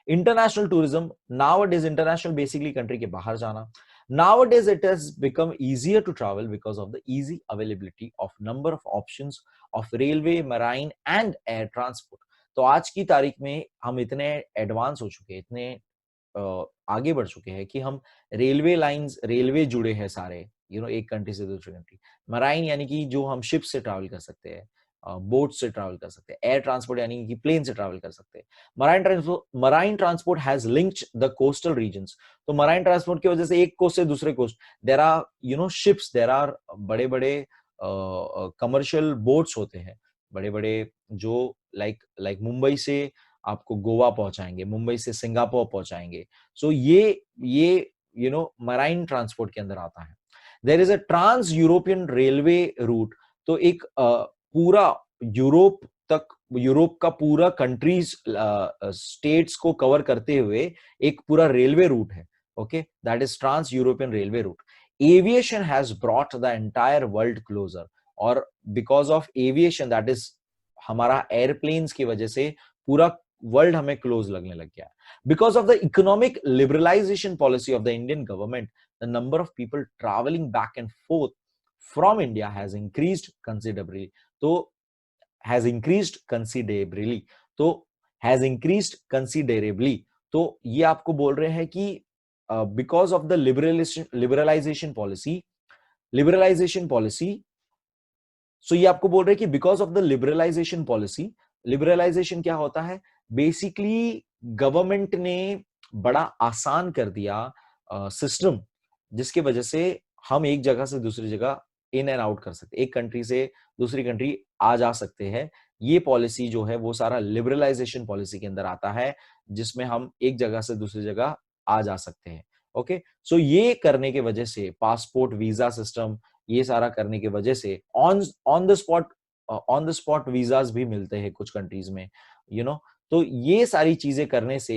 International tourism, nowadays international basically country के बाहर जाना। Nowadays it has become easier to travel because of the easy availability of number of options of railway, marine and air transport. तो आज की तारीख में हम इतने एडवांस हो चुके हैं, इतने आगे बढ़ चुके हैं कि हम रेलवे लाइंस, रेलवे जुड़े हैं सारे, एक कंट्री से दूसरी कंट्री। मराइन यानी कि जो हम शिप से ट्रैवल कर सकते हैं, बोट से ट्रैवल कर सकते हैं। एयर ट्रांसपोर्ट यानी कि प्लेन से ट्रैवल कर सकते हैं। Marine transport has linked the coastal regions. तो मराइन ट्रांसपोर्ट की वजह से एक कोस्ट से दूसरे coast there are ships, there are बड़े बड़े कमर्शियल बोट्स होते हैं, बड़े बड़े जो लाइक मुंबई से आपको गोवा पहुंचाएंगे, मुंबई से सिंगापुर पहुंचाएंगे। सो ये मराइन ट्रांसपोर्ट के अंदर आता है। There is a trans European railway route. तो एक पूरा यूरोप तक, यूरोप का पूरा कंट्रीज स्टेट्स को कवर करते हुए एक पूरा रेलवे रूट है। Okay, that is trans European railway route. Aviation has brought the entire world closer, और because of aviation, that is हमारा एयरप्लेन्स की वजह से पूरा वर्ल्ड हमें क्लोज लगने लग गया। Because of the economic liberalisation policy of the Indian government, the number of people travelling back and forth from India has increased considerably. तो हैज इंक्रीज्ड कंसिडरेबली, तो हैज इंक्रीज्ड कंसिडरेबली, तो ये आपको बोल रहे हैं कि because of the liberalisation policy, so ये आपको बोल रहे हैं कि because of the liberalisation policy, liberalisation क्या होता है? बेसिकली गवर्नमेंट ने बड़ा आसान कर दिया सिस्टम, जिसकी वजह से हम एक जगह से दूसरी जगह इन एंड आउट कर सकते, एक कंट्री से दूसरी कंट्री आ जा सकते हैं। ये पॉलिसी जो है वो सारा लिबरलाइजेशन पॉलिसी के अंदर आता है, जिसमें हम एक जगह से दूसरी जगह आ जा सकते हैं। ओके, सो ये करने के वजह से पासपोर्ट, वीजा सिस्टम, ये सारा करने की वजह से ऑन द स्पॉट वीजास भी मिलते हैं कुछ कंट्रीज में, तो ये सारी चीजें करने से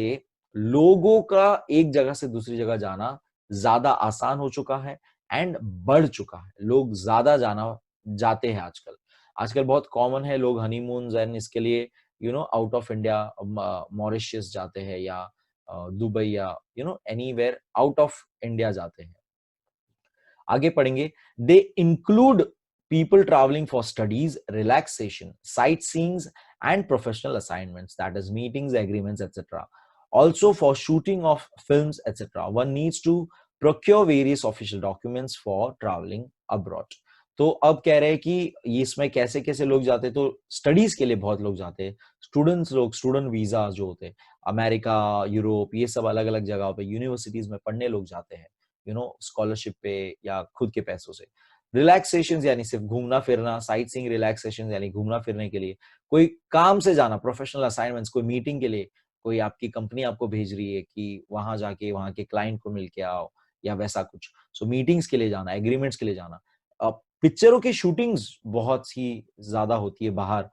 लोगों का एक जगह से दूसरी जगह जाना ज्यादा आसान हो चुका है एंड बढ़ चुका है। लोग ज्यादा जाते हैं आजकल। आजकल बहुत कॉमन है, लोग हनीमून एंड इसके लिए आउट ऑफ इंडिया मॉरिशस जाते हैं, या दुबई, या एनीवेयर आउट ऑफ इंडिया जाते हैं। आगे पढ़ेंगे। They include people travelling for studies, relaxation, site सीइंग्स and professional assignments, that is meetings, agreements etcetera. Also for shooting of films etc. One needs to procure various official documents for traveling abroad. तो अब कह रहे हैं कि इसमें कैसे कैसे लोग जाते हैं, तो स्टडीज के लिए बहुत लोग जाते हैं। स्टूडेंट्स लोग, स्टूडेंट वीजा जो होते हैं, अमेरिका, यूरोप, ये सब अलग अलग जगहों पे यूनिवर्सिटीज में पढ़ने लोग जाते हैं, स्कॉलरशिप पे या खुद के पैसों से। रिलैक्सेशन यानी सिर्फ घूमना फिरना, साइट सीइंग रिलैक्सेशन यानी घूमना फिरने के लिए, कोई काम से जाना, प्रोफेशनल असाइनमेंट्स, कोई मीटिंग के लिए, कोई आपकी कंपनी आपको भेज रही है कि वहां जाके वहां के क्लाइंट को मिल के आओ, या वैसा कुछ। सो मीटिंग्स के लिए जाना, एग्रीमेंट्स के लिए जाना। पिक्चरों की शूटिंग्स बहुत ही ज्यादा होती है बाहर,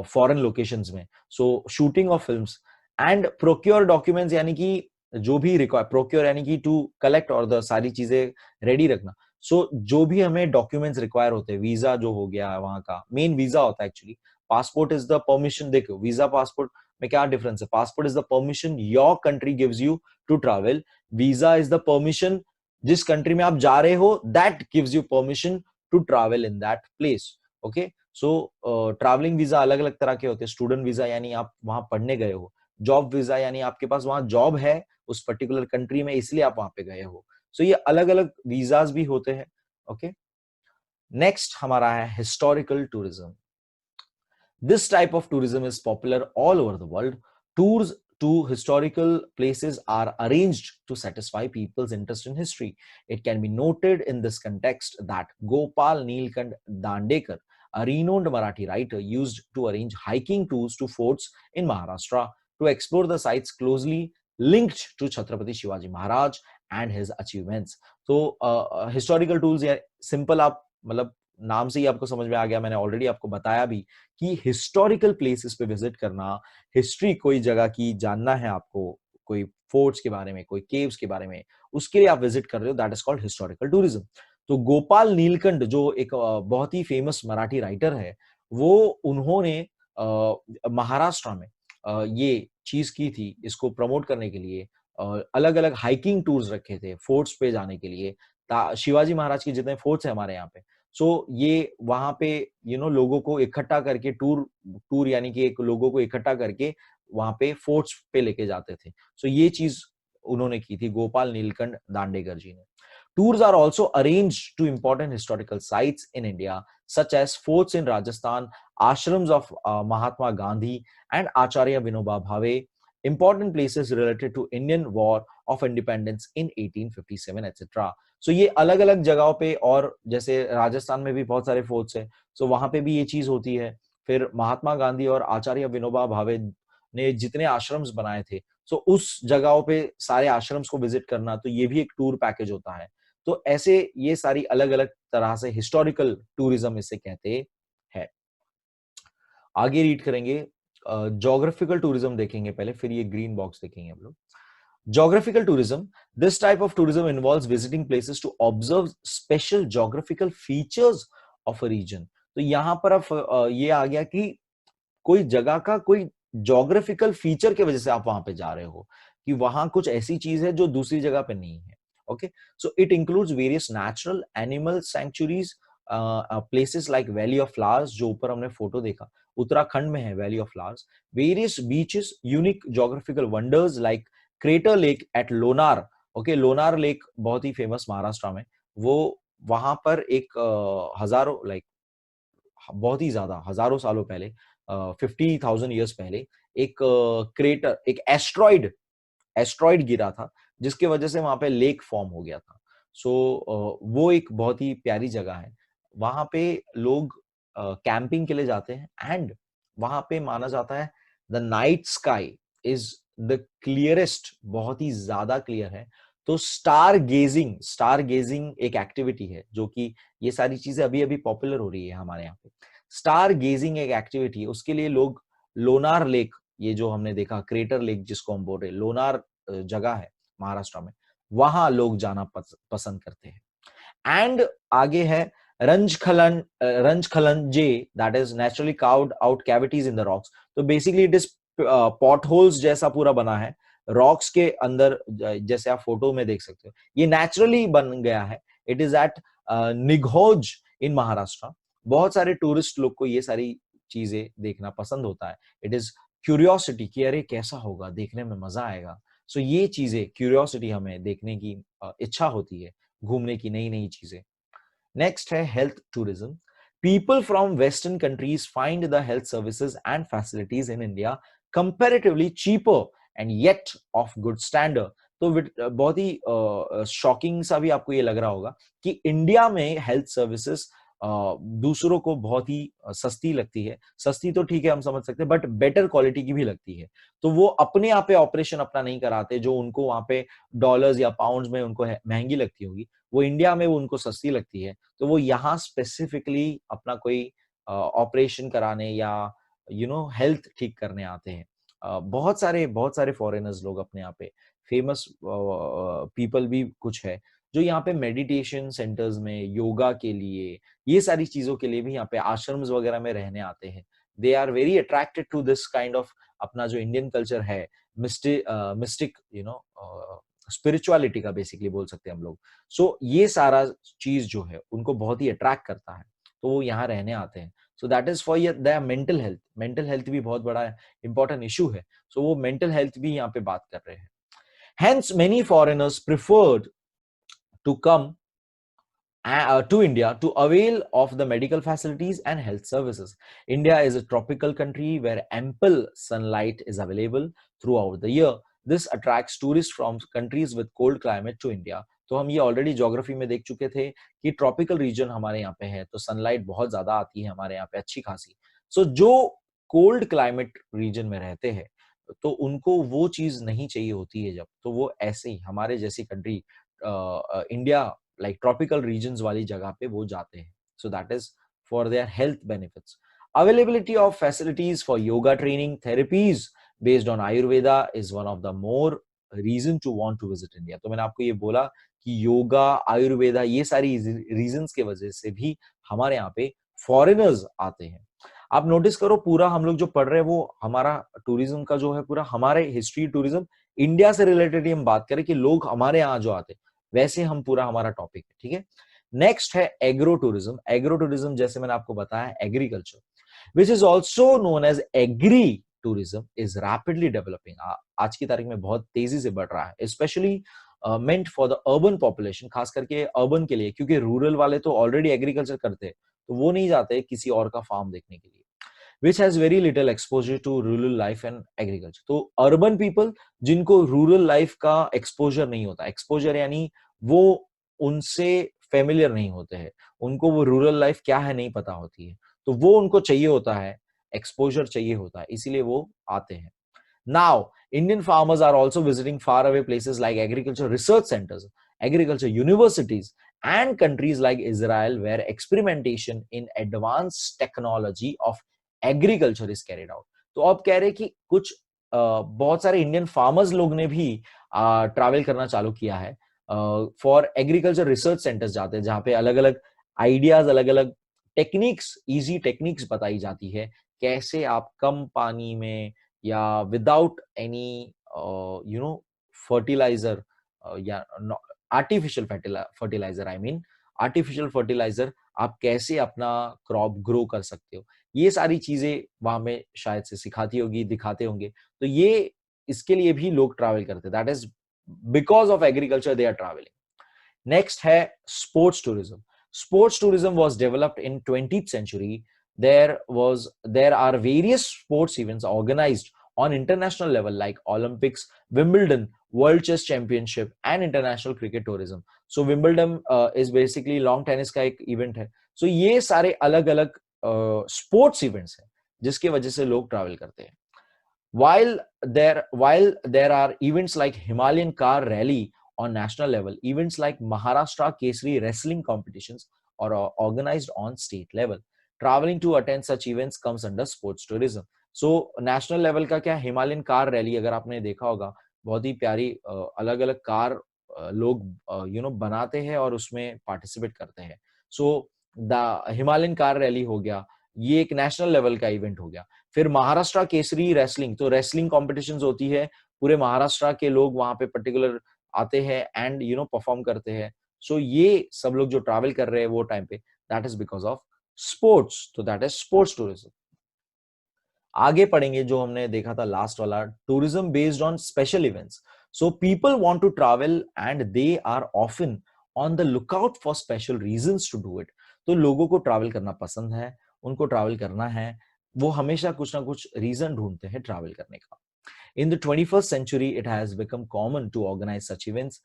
फॉरेन लोकेशंस में। So shooting of films and procure documents, यानी कि जो भी रिक्वायर, प्रोक्योर यानी कि टू कलेक्ट और द सारी चीजें रेडी रखना। सो जो भी हमें डॉक्यूमेंट्स रिक्वायर होते हैं, वीजा जो हो गया वहां का मेन वीजा होता है actually. Passport is the permission, देखो वीजा पासपोर्ट में क्या डिफरेंस है? Passport is the permission your country gives you to travel, visa is the permission जिस कंट्री में आप जा रहे हो, that gives you permission to travel in that place. Okay, so travelling visa अलग अलग तरह के होते हैं। स्टूडेंट वीजा यानी आप वहां पढ़ने गए हो, जॉब वीजा यानी आपके पास वहां जॉब है उस पर्टिकुलर कंट्री में, इसलिए आप वहां पे गए हो। सो ये अलग अलग वीजाज भी होते हैं। ओके, नेक्स्ट हमारा है historical tourism. This type of tourism is popular all over the world. Tours Two historical places are arranged to satisfy people's interest in history. It can be noted in this context that Gopal Nilkant Dandekar, a renowned Marathi writer, used to arrange hiking tours to forts in Maharashtra to explore the sites closely linked to Chhatrapati Shivaji Maharaj and his achievements. तो historical tools या simple आप मतलब नाम से ही आपको समझ में आ गया, मैंने ऑलरेडी आपको बताया भी कि हिस्टोरिकल प्लेसेस पे विजिट करना, हिस्ट्री कोई जगह की जानना है आपको, कोई फोर्ट्स के बारे में, कोई केव्स के बारे में, उसके लिए आप विजिट कर रहे हो, that is called historical tourism. तो गोपाल नीलकंठ जो एक बहुत ही फेमस मराठी राइटर है, वो उन्होंने महाराष्ट्र में ये चीज की थी, इसको प्रमोट करने के लिए अलग अलग हाइकिंग टूर्स रखे थे फोर्ट्स पे जाने के लिए। शिवाजी महाराज के जितने फोर्ट्स है हमारे यहाँ पे, सो ये वहां पे लोगों को इकट्ठा करके टूर टूर यानी कि एक लोगों को इकट्ठा करके वहां पे फोर्ट्स पे लेके जाते थे। सो ये चीज उन्होंने की थी, गोपाल नीलकंठ दांडेकर जी ने। Tours are also arranged to important historical sites in India, such as forts in Rajasthan, ashrams of Mahatma Gandhi and Acharya Vinoba Bhave, important places related to Indian War of Independence in 1857, etc. So ये अलग अलग जगहों पे, और जैसे राजस्थान में भी बहुत सारे फोर्ट्स है, सो वहां पे भी ये चीज होती है। फिर महात्मा गांधी और आचार्य विनोबा भावे ने जितने आश्रम्स बनाए थे, सो उस जगहों पे सारे आश्रम्स को विजिट करना, तो ये भी एक टूर पैकेज होता है। तो ऐसे ये सारी अलग अलग तरह से हिस्टोरिकल टूरिज्म इसे कहते हैं। आगे रीड करेंगे, जोग्राफिकल टूरिज्म देखेंगे पहले, फिर ये ग्रीन बॉक्स देखेंगे हम लोग। Geographical tourism. This type of tourism involves visiting places to observe special geographical features of a region. तो यहाँ पर अब ये आ गया कि कोई जगह का कोई जोग्राफिकल फीचर की वजह से आप वहां पे जा रहे हो, कि वहां कुछ ऐसी चीज है जो दूसरी जगह पे नहीं है। Okay, so it includes various natural animal sanctuaries, places like valley of flowers, जो ऊपर हमने फोटो देखा उत्तराखंड में है valley of flowers, various beaches, unique geographical wonders like crater lake at Lonar. Okay, Lonar lake बहुत ही फेमस महाराष्ट्र में, वो वहां पर एक हजारों लाइक बहुत ही ज्यादा हजारों सालों पहले 50,000 ईयर्स पहले एक क्रेटर, एक एस्ट्रॉइड एस्ट्रॉइड गिरा था, जिसकी वजह से वहां पे लेक फॉर्म हो गया था। सो वो एक बहुत ही प्यारी जगह है। वहां पे लोग कैंपिंग के लिए जाते हैं, एंड वहां पे माना जाता है the night sky is the clearest, बहुत ही ज्यादा क्लियर है। तो स्टार गेजिंग एक एक्टिविटी है, जो कि ये सारी चीजें अभी अभी पॉपुलर हो रही है हमारे यहाँ पे। स्टार गेजिंग एक एक्टिविटी है, उसके लिए लोग लोनार लेक, ये जो हमने देखा क्रेटर लेक जिसको हम बोल रहे हैं, लोनार जगह है महाराष्ट्र में, वहां लोग जाना पसंद करते हैं। एंड आगे है Ranjankhalge, that is naturally carved out cavities in the rocks. तो basically it is potholes जैसा पूरा बना है रॉक्स के अंदर, जैसे आप फोटो में देख सकते हो, ये नेचुरली बन गया है। इट इज एट निघोज इन महाराष्ट्र। बहुत सारे टूरिस्ट लोग को ये सारी चीजें देखना पसंद होता है। इट इज क्यूरियोसिटी कि अरे कैसा होगा, देखने में मजा आएगा। सो ये चीजें क्यूरियोसिटी, हमें देखने की इच्छा होती है, घूमने की नई नई चीजें। नेक्स्ट है health tourism. People from western countries find the health services and facilities in India comparatively cheaper and yet of good standard. तो बहुत ही शॉकिंग सा भी आपको ये लग रहा होगा कि इंडिया में हेल्थ सर्विसेज दूसरों को बहुत ही सस्ती लगती है। सस्ती तो ठीक है, हम समझ सकते हैं, बट बेटर क्वालिटी की भी लगती है। तो वो अपने यहाँ पे ऑपरेशन अपना नहीं कराते, जो उनको वहां पे डॉलर्स या पाउंड्स में उनको महंगी लगती होगी, वो इंडिया में वो उनको सस्ती लगती है। तो वो यहाँ स्पेसिफिकली अपना कोई ऑपरेशन कराने या हेल्थ ठीक करने आते हैं। बहुत सारे फॉरेनर्स लोग अपने यहाँ पे, फेमस पीपल भी कुछ है जो यहाँ पे मेडिटेशन सेंटर्स में, योगा के लिए, ये सारी चीजों के लिए भी यहाँ पे आश्रम्स वगैरह में रहने आते हैं। They are very attracted to this kind of, अपना जो इंडियन कल्चर है, मिस्टिक स्पिरिचुअलिटी का बेसिकली बोल सकते हैं हम लोग। सो ये सारा चीज जो है उनको बहुत ही अट्रैक्ट करता है, तो वो यहाँ रहने आते हैं। So that is for the mental health भी बहुत बड़ा इंपॉर्टेंट इशू है। सो वो मेंटल हेल्थ भी यहाँ पे बात कर रहे हैं। Hence, many foreigners preferred to come to India to avail of the medical facilities and health services. India is a tropical country where ample sunlight is available throughout the year. This attracts tourists from countries with cold climate to India. तो हम ये already geography में देख चुके थे कि tropical region हमारे यहाँ पे है, तो सनलाइट बहुत ज्यादा आती है हमारे यहाँ पे अच्छी खासी. सो जो कोल्ड क्लाइमेट रीजन में रहते हैं तो उनको वो चीज नहीं चाहिए होती है, जब तो वो ऐसे ही हमारे जैसी country India like tropical regions वाली जगह पे वो जाते हैं. So that is for their health benefits. Availability of facilities for yoga training therapies based on Ayurveda is one of the more reason to want to visit India. तो मैंने आपको ये बोला कि योगा आयुर्वेदा ये सारी रीजंस के वजह से भी हमारे यहाँ पे फॉरेनर्स आते हैं. आप नोटिस करो पूरा हम लोग जो पढ़ रहे हैं वो हमारा टूरिज्म का जो है पूरा हमारे हिस्ट्री टूरिज्म इंडिया से रिलेटेड ही हम बात करें कि लोग हमारे यहाँ जो आते हैं वैसे हम पूरा हमारा टॉपिक है. ठीक है. नेक्स्ट है एग्रो टूरिज्म. एग्रो टूरिज्म जैसे मैंने आपको बताया agriculture which is also known as agri tourism is rapidly developing. आज की तारीख में बहुत तेजी से बढ़ रहा है, specially meant for the urban population, खास करके अर्बन के लिए, क्योंकि रूरल वाले तो ऑलरेडी एग्रीकल्चर करते हैं तो वो नहीं जाते किसी और का फार्म देखने के लिए. which has very little exposure to rural life and agriculture. तो अर्बन पीपल जिनको रूरल लाइफ का एक्सपोजर नहीं होता, एक्सपोजर यानी वो उनसे फेमिलियर नहीं होते हैं, उनको वो रूरल लाइफ क्या है नहीं पता होती है, तो वो उनको चाहिए होता है, एक्सपोजर चाहिए होता है, इसीलिए वो आते हैं. Now, Indian farmers are also visiting faraway places like agriculture research centers, agriculture universities, and countries like Israel, where experimentation in advanced technology of agriculture is carried out. तो अब कह रहे कि कुछ बहुत सारे इंडियन फार्मर्स लोग ने भी ट्रैवल करना चालू किया है. फॉर एग्रीकल्चर रिसर्च सेंटर्स जाते हैं जहां पे अलग अलग आइडियाज, अलग अलग टेक्निक्स, इजी टेक्निक्स बताई जाती है कैसे आप कम पानी में या विदाउट एनी फर्टिलाइजर या artificial fertiliser, I mean artificial fertiliser आप कैसे अपना क्रॉप ग्रो कर सकते हो, ये सारी चीजें वहां में शायद से सिखाती होगी, दिखाते होंगे. तो ये इसके लिए भी लोग ट्रैवल करते हैं. That is because of agriculture they are travelling. Next है sports tourism. Sports tourism was developed in 20th century. There are various sports events organized on international level like Olympics, Wimbledon, World Chess Championship, and international cricket tourism. So Wimbledon is basically long tennis का एक event है. So ये सारे अलग अलग sports events हैं जिसकी वजह से लोग ट्रैवल करते हैं. While there are events like Himalayan car rally on national level, events like Maharashtra Kesari wrestling competitions are organized on state level. Traveling to attend such events comes under sports tourism. So national level का क्या, Himalayan car rally अगर आपने देखा होगा, बहुत ही प्यारी अलग अलग कार लोग बनाते हैं और उसमें पार्टिसिपेट करते हैं. So the Himalayan car rally हो गया, ये एक नेशनल लेवल का इवेंट हो गया. फिर महाराष्ट्र केसरी रेसलिंग, तो रेसलिंग कॉम्पिटिशंस होती है, पूरे महाराष्ट्र के लोग वहां पे पर्टिकुलर आते हैं एंड परफॉर्म करते हैं. सो ये सब लोग जो ट्रैवल कर रहे हैं वो टाइम पे, that is because of sports. तो दैट इज स्पोर्ट्स टूरिज्म. आगे पढ़ेंगे जो हमने देखा था लास्ट वाला, tourism based on special events. So people want to travel and they are often on the lookout for special reasons to do it. तो लोगों को ट्रैवल करना पसंद है, उनको ट्रैवल करना है, वो हमेशा कुछ ना कुछ रीजन ढूंढते हैं ट्रैवल करने का. In the 21st century, it has become common to organize such events,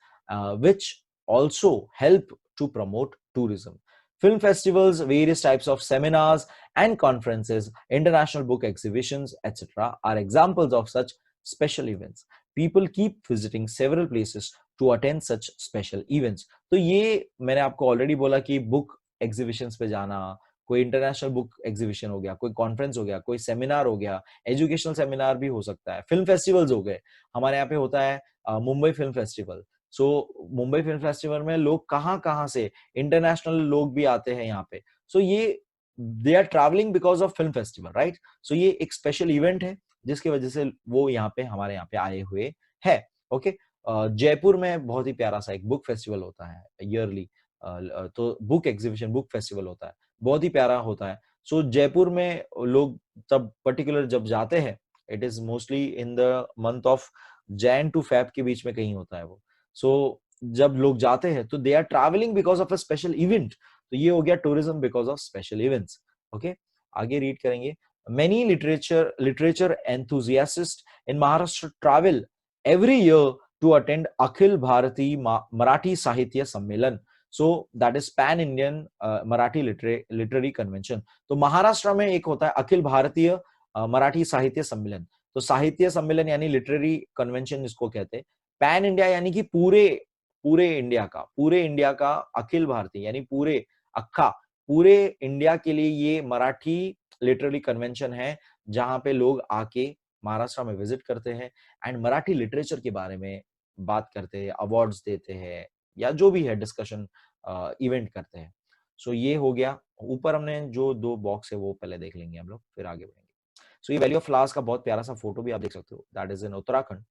which also help to promote tourism. Film festivals, various types of seminars and conferences, international book exhibitions, etc., are examples of such special events. People keep visiting several places to attend such special events. तो ये मैंने आपको already बोला कि book exhibitions पे जाना, कोई international book exhibition हो गया, कोई कॉन्फ्रेंस हो गया, कोई सेमिनार हो गया, एजुकेशनल सेमिनार भी हो सकता है, फिल्म फेस्टिवल्स हो गए. हमारे यहाँ पे होता है मुंबई फिल्म फेस्टिवल. सो मुंबई फिल्म फेस्टिवल में लोग कहाँ से इंटरनेशनल लोग भी आते हैं यहाँ पे. सो ये they are travelling because of film festival, right. So ये एक स्पेशल इवेंट है जिसकी वजह से वो यहाँ पे हमारे यहाँ पे आए हुए है. ओके. जयपुर में बहुत ही प्यारा सा एक बुक फेस्टिवल होता है ईयरली. तो बुक एग्जीबिशन, बुक फेस्टिवल होता है, बहुत ही प्यारा होता है. सो जयपुर में लोग तब पर्टिकुलर जब जाते हैं, it is mostly in the month of Jan to Feb के बीच में कहीं होता है वो. सो जब लोग जाते हैं तो they are travelling because of a special event, तो ये हो गया tourism because of special events. Okay, आगे रीड करेंगे। Many literature enthusiasts in Maharashtra travel every year to attend Akhil Bharatiya Marathi Sahitya Sammelan, so that is pan Indian Marathi literary convention. तो महाराष्ट्र में एक होता है अखिल भारतीय मराठी साहित्य सम्मेलन, तो साहित्य सम्मेलन यानी लिटरेरी कन्वेंशन इसको कहते हैं। पैन इंडिया यानी कि पूरे पूरे इंडिया का अखिल भारतीय यानी पूरे अक्खा पूरे इंडिया के लिए ये मराठी लिटरेरी कन्वेंशन है, जहां पे लोग आके महाराष्ट्र में विजिट करते हैं एंड मराठी लिटरेचर के बारे में बात करते हैं, अवार्ड्स देते हैं या जो भी है डिस्कशन इवेंट करते हैं। सो ये हो गया। ऊपर हमने जो दो बॉक्स है वो पहले देख लेंगे हम लोग, फिर आगे बढ़ेंगे। सो ये वैली ऑफ फ्लावर्स का बहुत प्यारा सा फोटो भी आप देख सकते हो, that is in Uttarakhand.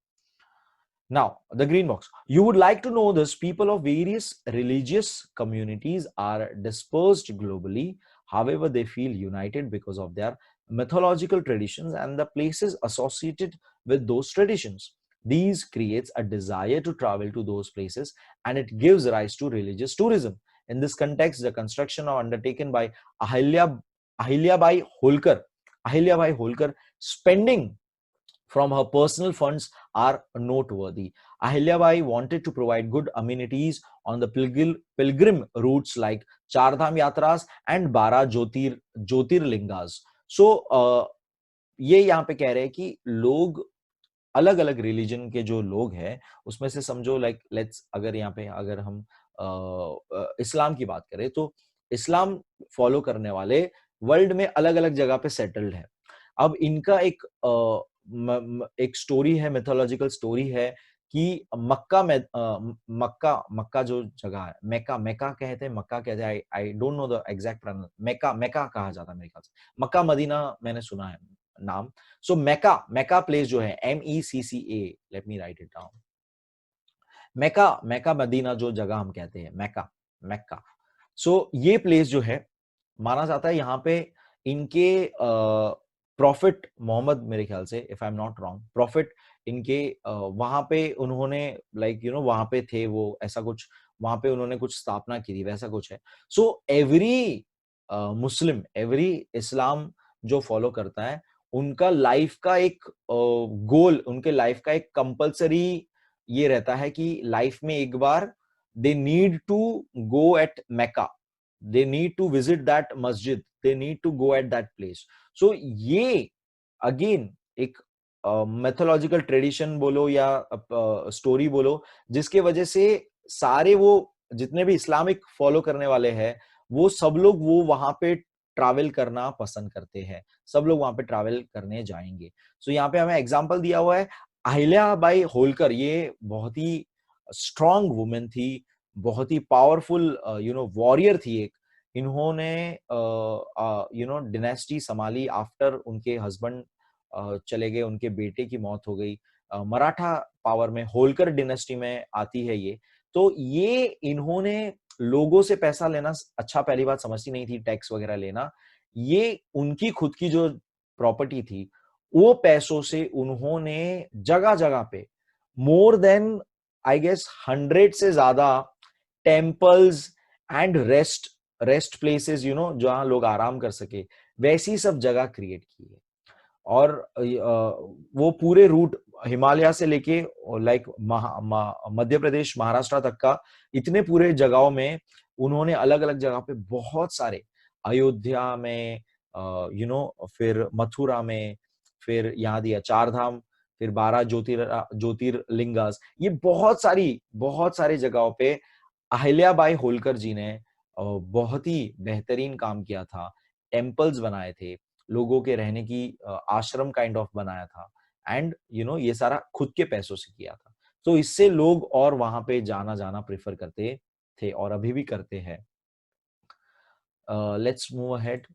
Now, the green box. You would like to know this. People of various religious communities are dispersed globally. However, they feel united because of their mythological traditions and the places associated with those traditions. These creates a desire to travel to those places and it gives rise to religious tourism. In this context, the construction are undertaken by Ahilyabai Holkar. Ahilyabai Holkar spending from her personal funds are noteworthy. Ahilyabai wanted to provide good amenities on the pilgrim routes like Chardham Yatras and 12 Jyotirlingas. So, ये यहाँ पे कह रहे हैं कि लोग अलग अलग रिलीजन के जो लोग हैं उसमें से समझो लाइक लेट्स अगर यहाँ पे अगर हम इस्लाम की बात करें तो इस्लाम फॉलो करने वाले वर्ल्ड में अलग अलग जगह पे सेटल्ड है। अब इनका एक स्टोरी है, मिथोलॉजिकल स्टोरी है कि मक्का में मक्का जो जगह है, मेका मेका कहते हैं, मक्का कहते हैं, I don't know the exact pronounce, Mecca Mecca कहा जाता है मेरे ख्याल से। मक्का मदीना मैंने सुना है नाम। सो मेका प्लेस जो है MECCA, let me write it down. Mecca Medina जो जगह हम कहते हैं मेका। सो ये प्लेस जो है माना जाता है यहाँ पे इनके प्रॉफिट मोहम्मद, मेरे ख्याल से if I am not wrong, profit इनके वहां पे उन्होंने लाइक वहां पे थे वो, ऐसा कुछ वहां पे उन्होंने कुछ स्थापना की थी, वैसा कुछ है। सो एवरी मुस्लिम, एवरी इस्लाम जो फॉलो करता है उनका लाइफ का एक गोल, उनके लाइफ का एक कंपल्सरी ये रहता है कि लाइफ में एक बार they need to go at Mecca, they need to visit that masjid, they need to go at that place. So ये अगेन एक मैथोलॉजिकल ट्रेडिशन बोलो या स्टोरी बोलो, जिसके वजह से सारे वो जितने भी इस्लामिक फॉलो करने वाले हैं वो सब लोग वो वहां पे ट्रैवल करना पसंद करते हैं, सब लोग वहां पे ट्रैवल करने जाएंगे। सो यहाँ पे हमें एग्जांपल दिया हुआ है अहिल्याबाई होलकर, ये बहुत ही स्ट्रॉन्ग वुमेन थी, बहुत ही पावरफुल वॉरियर थी एक। इन्होंने डिनेस्टी संभाली आफ्टर उनके हस्बैंड चले गए, उनके बेटे की मौत हो गई। मराठा पावर में होलकर डिनेस्टी में आती है ये। तो ये इन्होंने लोगों से पैसा लेना अच्छा पहली बात समझती नहीं थी, टैक्स वगैरह लेना। ये उनकी खुद की जो प्रॉपर्टी थी वो पैसों से उन्होंने जगह जगह पे मोर देन आई गेस 100 से ज्यादा टेम्पल्स एंड रेस्ट प्लेसेस, जहां लोग आराम कर सके, वैसी सब जगह क्रिएट की है। और वो पूरे रूट हिमालय से लेके लाइक मध्य प्रदेश महाराष्ट्र तक का, इतने पूरे जगहों में उन्होंने अलग अलग जगह पे बहुत सारे, अयोध्या में फिर मथुरा में, फिर यहाँ दिया चारधाम, फिर 12 ज्योतिर्लिंगास, ये बहुत सारी जगहों पे अहिल्याबाई होलकर जी ने बहुत ही बेहतरीन काम किया था। टेम्पल्स बनाए थे, लोगों के रहने की आश्रम काइंड ऑफ बनाया था एंड ये सारा खुद के पैसों से किया था। तो इससे लोग और वहां पे जाना प्रेफर करते थे और अभी भी करते हैं। Let's move ahead,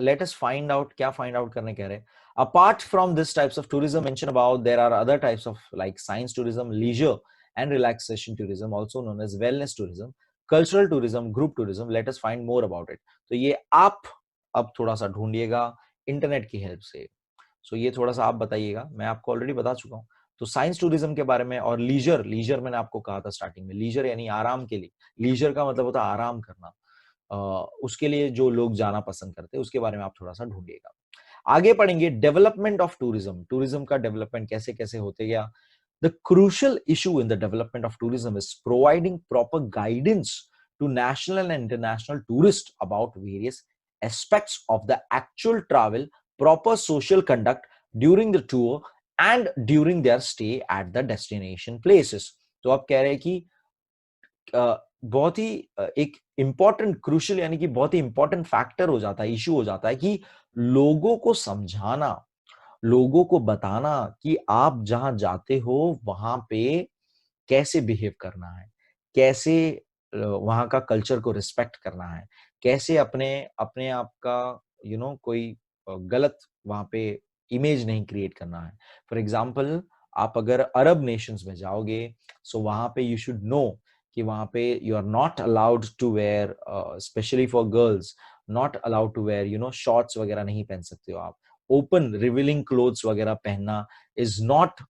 let us find out क्या find out करने कह रहे हैं। Apart from this types of tourism mentioned above, there are other types of like science tourism, leisure and relaxation tourism, also known as wellness tourism, cultural tourism, group tourism. Let us find more about it. तो ये आप अब थोड़ा सा ढूंढिएगा internet की help से। सो ये थोड़ा सा आप बताइएगा, मैं आपको ऑलरेडी बता चुका हूँ। तो साइंस टूरिज्म के बारे में, और लीजर, लीजर मैंने आपको कहा था स्टार्टिंग में, लीजर यानी आराम के लिए, लीजर का मतलब होता है आराम करना। उसके लिए जो लोग जाना पसंद करते हैं, उसके बारे में आप थोड़ा सा ढूंढिएगा। आगे पढ़ेंगे डेवलपमेंट ऑफ टूरिज्म, टूरिज्म का डेवलपमेंट कैसे कैसे होते गया। The crucial issue in the development of tourism is providing proper guidance to national and international tourists about various aspects of the actual travel, proper social conduct during the tour and during their stay at the destination places। तो आप कह रहे हैं कि बहुत ही एक important crucial यानी कि बहुत ही इंपॉर्टेंट फैक्टर हो जाता है, इशू हो जाता है कि लोगों को समझाना, लोगों को बताना कि आप जहां जाते हो वहां पे कैसे बिहेव करना है, कैसे वहाँ का कल्चर को रिस्पेक्ट करना है, कैसे अपने अपने आप का कोई गलत वहाँ पे इमेज नहीं क्रिएट करना है। फॉर एग्जाम्पल, आप अगर अरब नेशंस में जाओगे, सो वहाँ पे यू शुड नो कि वहाँ पे you are not allowed to wear, specially for girls, not allowed to wear shorts वगैरह नहीं पहन सकते हो आप। ओपन रिवीलिंग क्लोथ्स वगैरह पहनना is not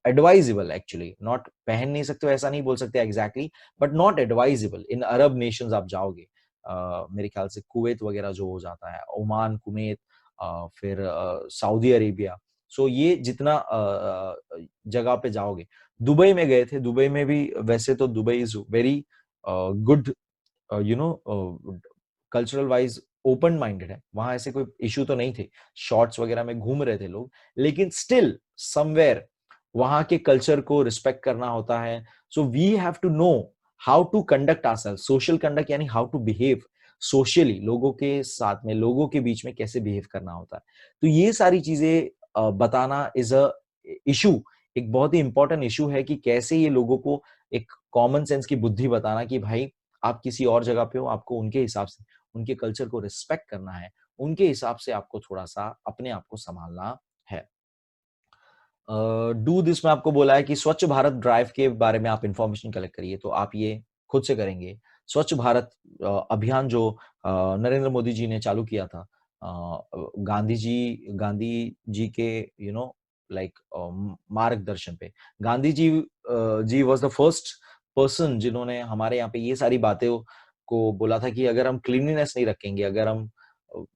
advisable, actually not, पहन नहीं सकते हो ऐसा नहीं बोल सकते exactly, but not advisable in Arab Nations. आप जाओगे मेरे ख्याल से कुवैत वगैरह जो हो जाता है, ओमान, कुवैत, फिर सऊदी अरेबिया, सो ये जितना जगह पे जाओगे। दुबई में गए थे, दुबई में भी वैसे तो Dubai is very good, you know cultural wise open minded है, वहां ऐसे कोई इश्यू तो नहीं थे, शॉर्ट्स वगैरह में घूम रहे थे लोग, लेकिन स्टिल समवेयर वहां के कल्चर को रिस्पेक्ट करना होता है। So we have to know how to conduct ourselves, social conduct यानी हाउ टू बिहेव सोशली, लोगों के साथ में, लोगों के बीच में कैसे बिहेव करना होता है। तो ये सारी चीजें बताना इज अ इशू, एक बहुत ही इंपॉर्टेंट इशू है कि कैसे ये लोगों को एक कॉमन सेंस की बुद्धि बताना कि भाई आप किसी और जगह पे हो, आपको उनके हिसाब से, उनके कल्चर को रिस्पेक्ट करना है, उनके हिसाब से आपको थोड़ा सा अपने आप को संभालना है। डू दिस में आपको बोला है कि स्वच्छ भारत ड्राइव के बारे में आप इंफॉर्मेशन कलेक्ट करिए, तो आप ये खुद से करेंगे। स्वच्छ भारत अभियान जो नरेंद्र मोदी जी ने चालू किया था, गांधी जी के लाइक मार्गदर्शन पे, Gandhi ji was the first person जिन्होंने हमारे यहाँ पे ये सारी बातें को बोला था कि अगर हम क्लीनलीनेस नहीं रखेंगे, अगर हम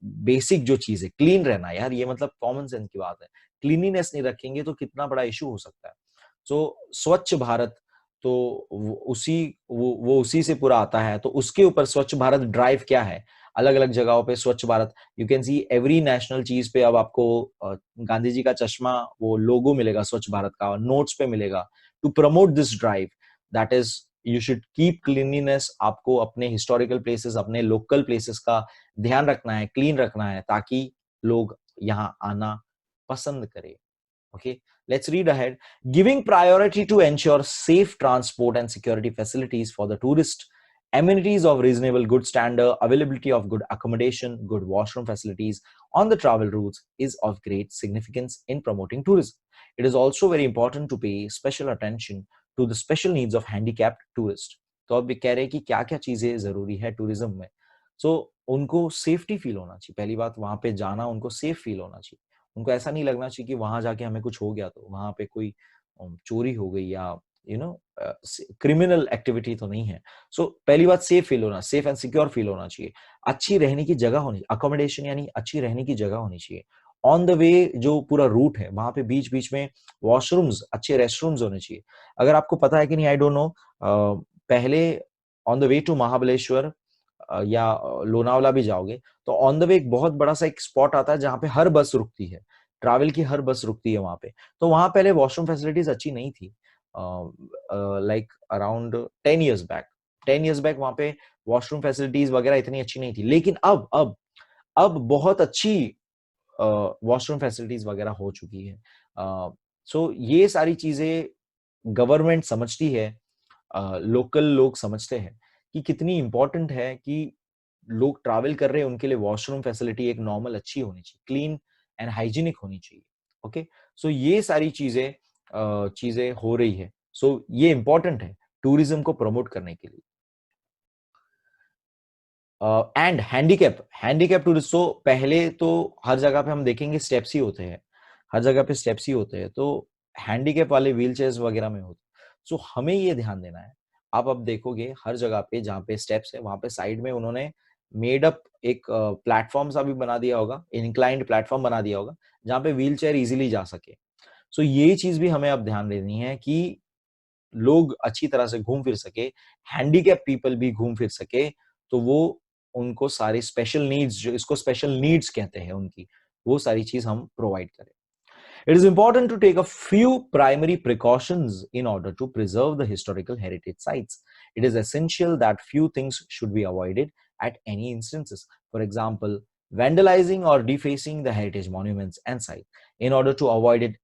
बेसिक जो चीज है क्लीन रहना, यार ये मतलब कॉमन सेंस की बात है, क्लीनिनेस नहीं रखेंगे तो कितना बड़ा इशू हो सकता है। सो स्वच्छ भारत, तो वो उसी से पूरा आता है, तो उसके ऊपर स्वच्छ भारत ड्राइव क्या है, अलग अलग जगहों पे स्वच्छ Bharat, you can see every national चीज पे अब आपको गांधी जी का चश्मा, वो लोगो मिलेगा स्वच्छ भारत का, नोट्स पे मिलेगा, to promote this drive, that is you should keep cleanliness. आपको अपने हिस्टोरिकल प्लेसेस, अपने लोकल प्लेसेस का ध्यान रखना है, क्लीन रखना है, ताकि लोग यहाँ आना पसंद करें। Okay, let's read ahead. Giving priority to ensure safe transport and security facilities for the tourist, amenities of reasonable good standard, availability of good accommodation, good washroom facilities on the travel routes is of great significance in promoting tourism. It is also very important to pay special attention to the special needs of handicapped tourists. तो अब कह रहे हैं कि क्या क्या चीजें जरूरी है टूरिज्म में। सो उनको सेफ्टी फील होना चाहिए, पहली बात, वहां पे जाना उनको सेफ फील होना चाहिए, उनको ऐसा नहीं लगना चाहिए कि वहां जाके हमें कुछ हो गया तो वहां पे कोई चोरी हो गई या क्रिमिनल एक्टिविटी तो नहीं है। सो पहली बात, सेफ फील होना, सेफ एंड सिक्योर फील होना चाहिए। अच्छी रहने की जगह होनी, अकोमोडेशन यानी अच्छी रहने की जगह होनी चाहिए। ऑन द वे जो पूरा रूट है वहां पे बीच बीच में वॉशरूम्स, अच्छे रेस्टरूम्स होने चाहिए। अगर आपको पता है कि नहीं, आई डोंट नो, पहले on the way to Mahabaleshwar या लोनावला भी जाओगे तो ऑन द वे एक बहुत बड़ा सा एक स्पॉट आता है जहां पे हर बस रुकती है, ट्रैवल की हर बस रुकती है वहां पे। तो वहां पहले वॉशरूम फैसिलिटीज अच्छी नहीं थी, लाइक अराउंड 10 इयर्स बैक वहां पे वॉशरूम फैसिलिटीज वगैरह इतनी अच्छी नहीं थी, लेकिन अब बहुत अच्छी वॉशरूम फैसिलिटीज वगैरह हो चुकी है। सो ये सारी चीजें गवर्नमेंट समझती है, लोकल लोग समझते हैं कि कितनी इंपॉर्टेंट है कि लोग ट्रैवल कर रहे हैं उनके लिए वॉशरूम फैसिलिटी एक नॉर्मल अच्छी होनी चाहिए, क्लीन एंड हाइजीनिक होनी चाहिए। ओके, सो ये सारी चीजें चीजें हो रही है, सो ये इंपॉर्टेंट है टूरिज्म को प्रमोट करने के लिए। एंड हैंडीकैप टूरिस्ट, तो पहले तो हर जगह पे हम देखेंगे स्टेप्स ही होते हैं, हर जगह पे स्टेप्स ही होते हैं, तो हैंडीकैप वाले व्हील चेयर्स वगैरह में होते। सो हमें ये ध्यान देना है। आप अब देखोगे हर जगह पे जहाँ पे स्टेप्स है वहां पे साइड में उन्होंने मेड अप एक प्लेटफॉर्म सा भी बना दिया होगा, इंक्लाइंड प्लेटफॉर्म बना दिया होगा जहाँ पे व्हील चेयर इजिली जा सके। सो ये चीज भी हमें अब ध्यान देनी है कि लोग अच्छी तरह से घूम फिर सके, हैंडीकैप पीपल भी घूम फिर सके, तो वो उनको सारी स्पेशल नीड्स, जो इसको स्पेशल नीड्स कहते हैं उनकी, वो सारी चीज हम प्रोवाइड करें। It is important to take a few primary precautions in order to preserve the historical heritage sites. It is essential that few things should be avoided at any instances. For example, vandalizing or defacing the heritage monuments and sites. In order to avoid it,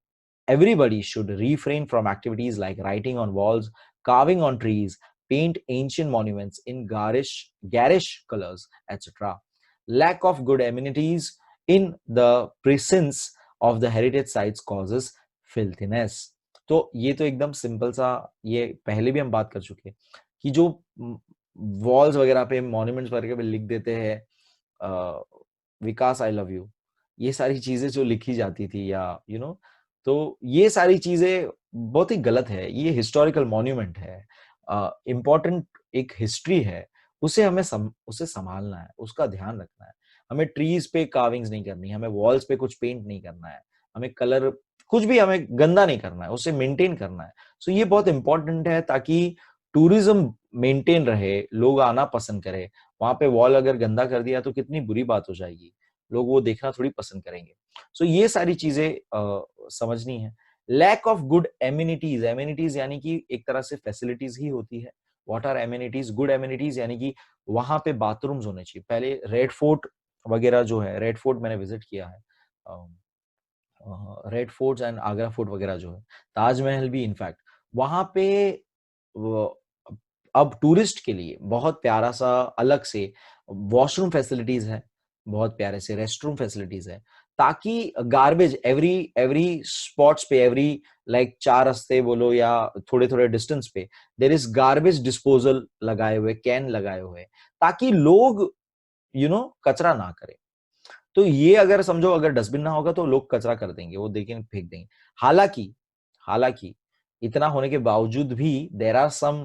everybody should refrain from activities like writing on walls, carving on trees, paint ancient monuments in garish colors, etc. Lack of good amenities in the presence of the heritage sites causes filthiness. तो ये तो एकदम simple सा, ये पहले भी हम बात कर चुके हैं कि जो वॉल्स वगैरह पे, मॉन्यूमेंट्स वगैरह पे लिख देते हैं विकास आई लव यू, ये सारी चीजें जो लिखी जाती थी, या तो ये सारी चीजें बहुत ही गलत है। ये हिस्टोरिकल मॉन्यूमेंट है, इम्पोर्टेंट एक हिस्ट्री है, उसे हमें उसे संभालना है, उसका ध्यान रखना है। हमें ट्रीज पे कार्विंग्स नहीं करनी है, हमें वॉल्स पे कुछ पेंट नहीं करना है, हमें कलर कुछ भी हमें गंदा नहीं करना है, उसे मेंटेन करना है। सो ये बहुत इंपॉर्टेंट है ताकि टूरिज्म मेंटेन रहे, लोग आना पसंद करें। वहां पे वॉल अगर गंदा कर दिया तो कितनी बुरी बात हो जाएगी, लोग वो देखना थोड़ी पसंद करेंगे। सो ये सारी चीजें समझनी है। Lack of good amenities, amenities यानी कि एक तरह से फैसिलिटीज ही होती है। What are amenities? Good amenities यानी कि वहां पे बाथरूम्स होने चाहिए। पहले रेड फोर्ट वगैरह जो है, रेड फोर्ट मैंने विजिट किया है, red fort and Agra fort वगैरह जो है, ताजमहल भी इनफैक्ट, वहां पे अब टूरिस्ट के लिए बहुत प्यारा सा अलग से वॉशरूम फैसिलिटीज है, बहुत प्यारे से रेस्टरूम फैसिलिटीज है, ताकि गार्बेज एवरी एवरी स्पॉट्स पे, एवरी लाइक 4 रास्ते बोलो या थोड़े थोड़े डिस्टेंस पे देर इज गार्बेज डिस्पोजल लगाए हुए, कैन लगाए हुए, ताकि लोग कचरा ना करें। तो ये अगर समझो, अगर डस्टबिन ना होगा तो लोग कचरा कर देंगे, वो देखेंगे फेंक देंगे। हालांकि हालांकि इतना होने के बावजूद भी देर आर सम